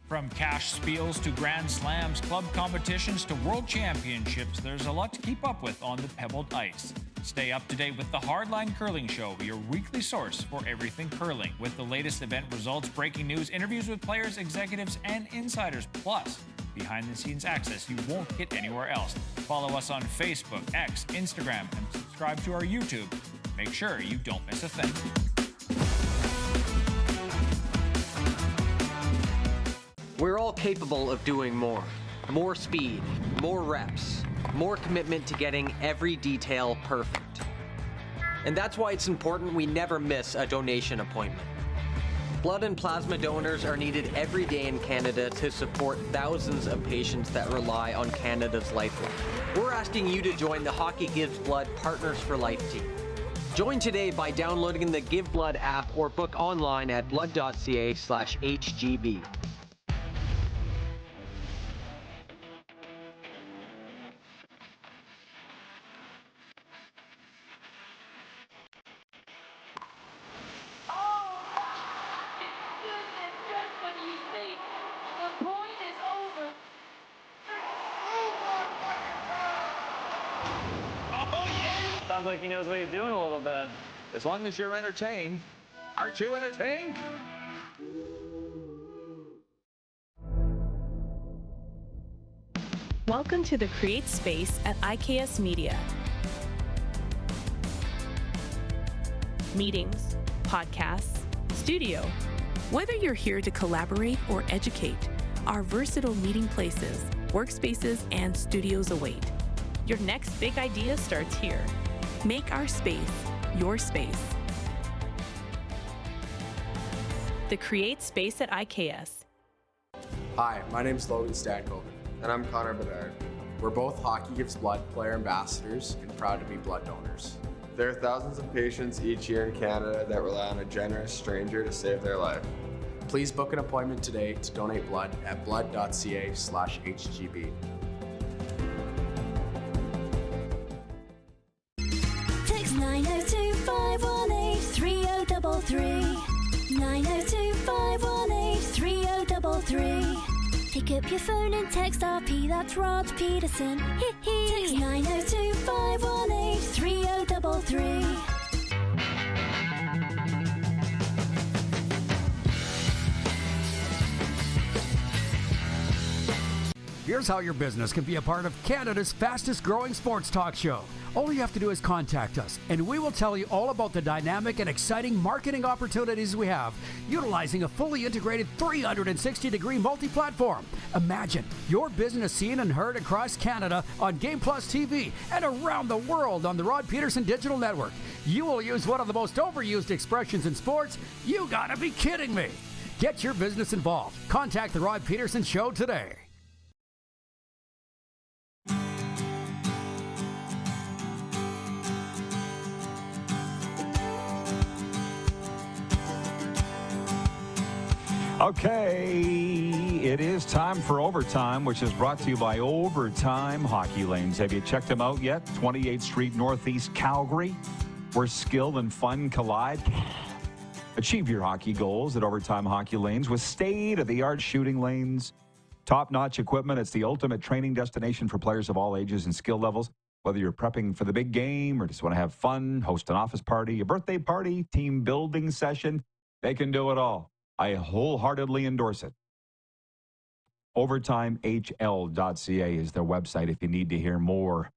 From cash spiels to grand slams, club competitions to world championships, there's a lot to keep up with on the pebbled ice. Stay up to date with the Hardline Curling Show, your weekly source for everything curling, with the latest event results, breaking news, interviews with players, executives, and insiders, plus behind-the-scenes access you won't get anywhere else. Follow us on Facebook, X, Instagram, and subscribe to our YouTube. Make sure you don't miss a thing. We're all capable of doing more. More speed, more reps, more commitment to getting every detail perfect. And that's why it's important we never miss a donation appointment. Blood and plasma donors are needed every day in Canada to support thousands of patients that rely on Canada's lifeline. We're asking you to join the Hockey Gives Blood Partners for Life team. Join today by downloading the Give Blood app or book online at blood.ca/HGB. Sounds like he knows what he's doing a little bit. As long as you're entertained. Aren't you entertained? Welcome to the Create Space at IKS Media. Meetings, podcasts, studio. Whether you're here to collaborate or educate, our versatile meeting places, workspaces, and studios await. Your next big idea starts here. Make our space your space. The Create Space at IKS. Hi, my name is Logan Stankoven. And I'm Connor Bedard. We're both Hockey Gives Blood player ambassadors and proud to be blood donors. There are thousands of patients each year in Canada that rely on a generous stranger to save their life. Please book an appointment today to donate blood at blood.ca/HGB. Text 902-518-3033. 902-518-3033. Pick up your phone and text RP, that's Rod Pedersen. Text 902-518-3033. Here's how your business can be a part of Canada's fastest growing sports talk show. All you have to do is contact us, and we will tell you all about the dynamic and exciting marketing opportunities we have, utilizing a fully integrated 360-degree multi-platform. Imagine your business seen and heard across Canada on Game Plus TV and around the world on the Rod Pedersen Digital Network. You will use one of the most overused expressions in sports. You gotta be kidding me. Get your business involved. Contact the Rod Pedersen Show today. Okay, it is time for Overtime, which is brought to you by Overtime Hockey Lanes. Have you checked them out yet? 28th Street Northeast, Calgary, where skill and fun collide. Achieve your hockey goals at Overtime Hockey Lanes with state-of-the-art shooting lanes, top-notch equipment. It's the ultimate training destination for players of all ages and skill levels. Whether you're prepping for the big game or just want to have fun, host an office party, a birthday party, team building session, they can do it all. I wholeheartedly endorse it. OvertimeHL.ca is their website if you need to hear more.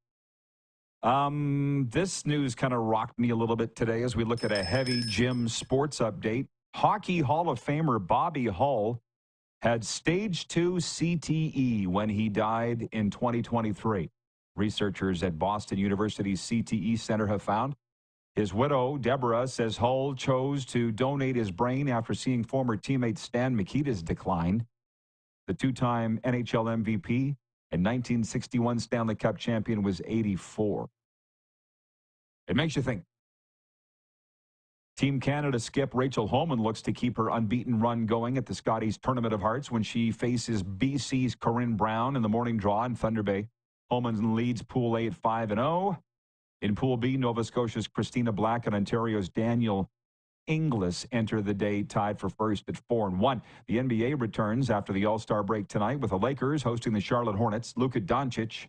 This news kind of rocked me a little bit today as we look at a heavy gym sports update. Hockey Hall of Famer Bobby Hull had stage 2 CTE when he died in 2023. Researchers at Boston University's CTE Center have found. His widow, Deborah, says Hull chose to donate his brain after seeing former teammate Stan Mikita's decline. The two-time NHL MVP and 1961 Stanley Cup champion was 84. It makes you think. Team Canada skip Rachel Homan looks to keep her unbeaten run going at the Scotties Tournament of Hearts when she faces BC's Corinne Brown in the morning draw in Thunder Bay. Homan leads Pool A at 5-0. In Pool B, Nova Scotia's Christina Black and Ontario's Daniel Inglis enter the day tied for first at 4-1. The NBA returns after the All-Star break tonight with the Lakers hosting the Charlotte Hornets. Luka Doncic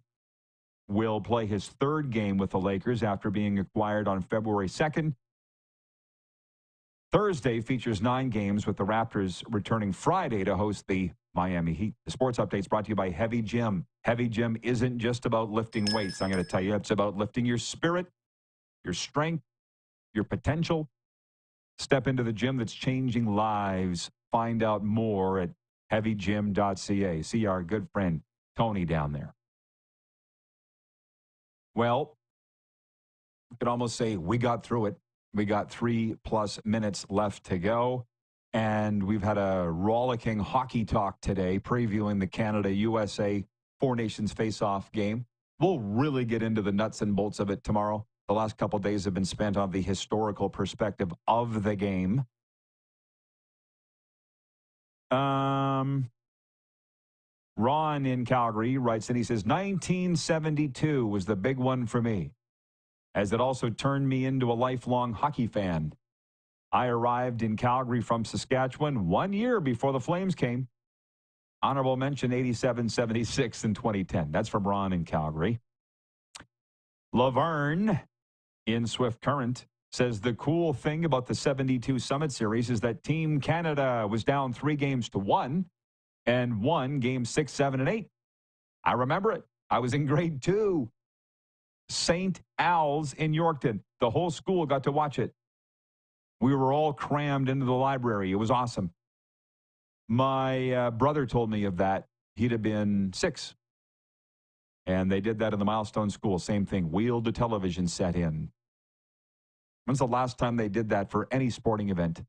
will play his third game with the Lakers after being acquired on February 2nd. Thursday features 9 games with the Raptors returning Friday to host the Miami Heat. The sports update's brought to you by Heavy Gym. Heavy Gym isn't just about lifting weights. I'm going to tell you, it's about lifting your spirit, your strength, your potential. Step into the gym that's changing lives. Find out more at heavygym.ca. See our good friend Tony down there. Well, you could almost say we got through it. We got 3+ minutes left to go. And we've had a rollicking hockey talk today, previewing the Canada-USA Four Nations face-off game. We'll really get into the nuts and bolts of it tomorrow. The last couple of days have been spent on the historical perspective of the game. Ron in Calgary writes, and he says, 1972 was the big one for me, as it also turned me into a lifelong hockey fan. I arrived in Calgary from Saskatchewan 1 year before the Flames came. Honorable mention 87, 76, and 2010. That's from Ron in Calgary. Laverne in Swift Current says the cool thing about the 72 Summit Series is that Team Canada was down 3-1 and won games 6, 7, and 8. I remember it. I was in grade 2. St. Al's in Yorkton. The whole school got to watch it. We were all crammed into the library. It was awesome. My brother told me of that. He'd have been 6. And they did that in the Milestone School. Same thing. Wheeled a television set in. When's the last time they did that for any sporting event?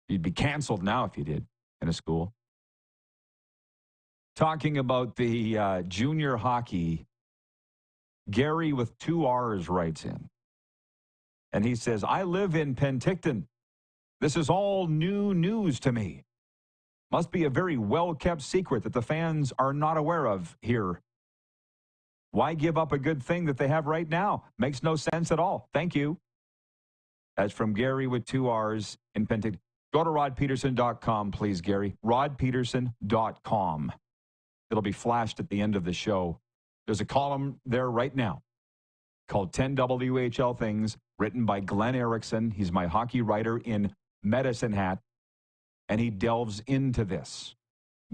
You'd be canceled now if you did in a school. Talking about the junior hockey, Gary with 2 R's writes in. And he says, I live in Penticton. This is all new news to me. Must be a very well-kept secret that the fans are not aware of here. Why give up a good thing that they have right now? Makes no sense at all. Thank you. That's from Gary with 2 R's in Penticton. Go to rodpeterson.com, please, Gary. rodpeterson.com. It'll be flashed at the end of the show. There's a column there right now called 10 WHL Things, written by Glenn Erickson. He's my hockey writer in Medicine Hat, and he delves into this.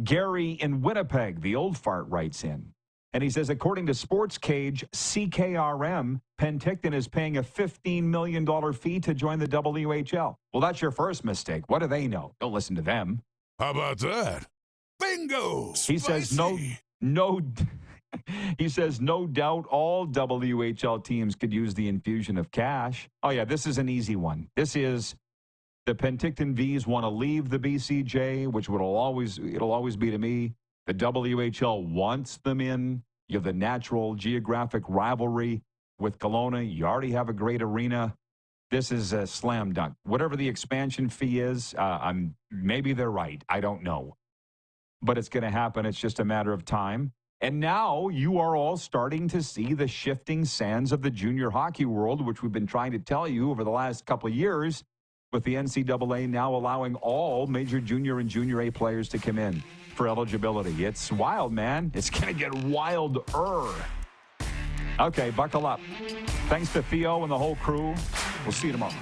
Gary in Winnipeg, the old fart, writes in, and he says, according to Sports Cage CKRM, Penticton is paying a $15 million fee to join the WHL. Well, that's your first mistake. What do they know? Don't listen to them. How about that? Bingo! He says no. He says, no doubt all WHL teams could use the infusion of cash. Oh, yeah, this is an easy one. This is the Penticton Vs want to leave the BCJ, which it'll always be to me. The WHL wants them in. You have the natural geographic rivalry with Kelowna. You already have a great arena. This is a slam dunk. Whatever the expansion fee is, maybe they're right. I don't know. But it's going to happen. It's just a matter of time. And now you are all starting to see the shifting sands of the junior hockey world, which we've been trying to tell you over the last couple of years, with the NCAA now allowing all major junior and junior A players to come in for eligibility. It's wild, man. It's going to get wilder. Okay, buckle up. Thanks to Theo and the whole crew. We'll see you tomorrow.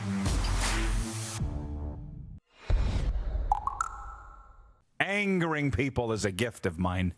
Angering people is a gift of mine.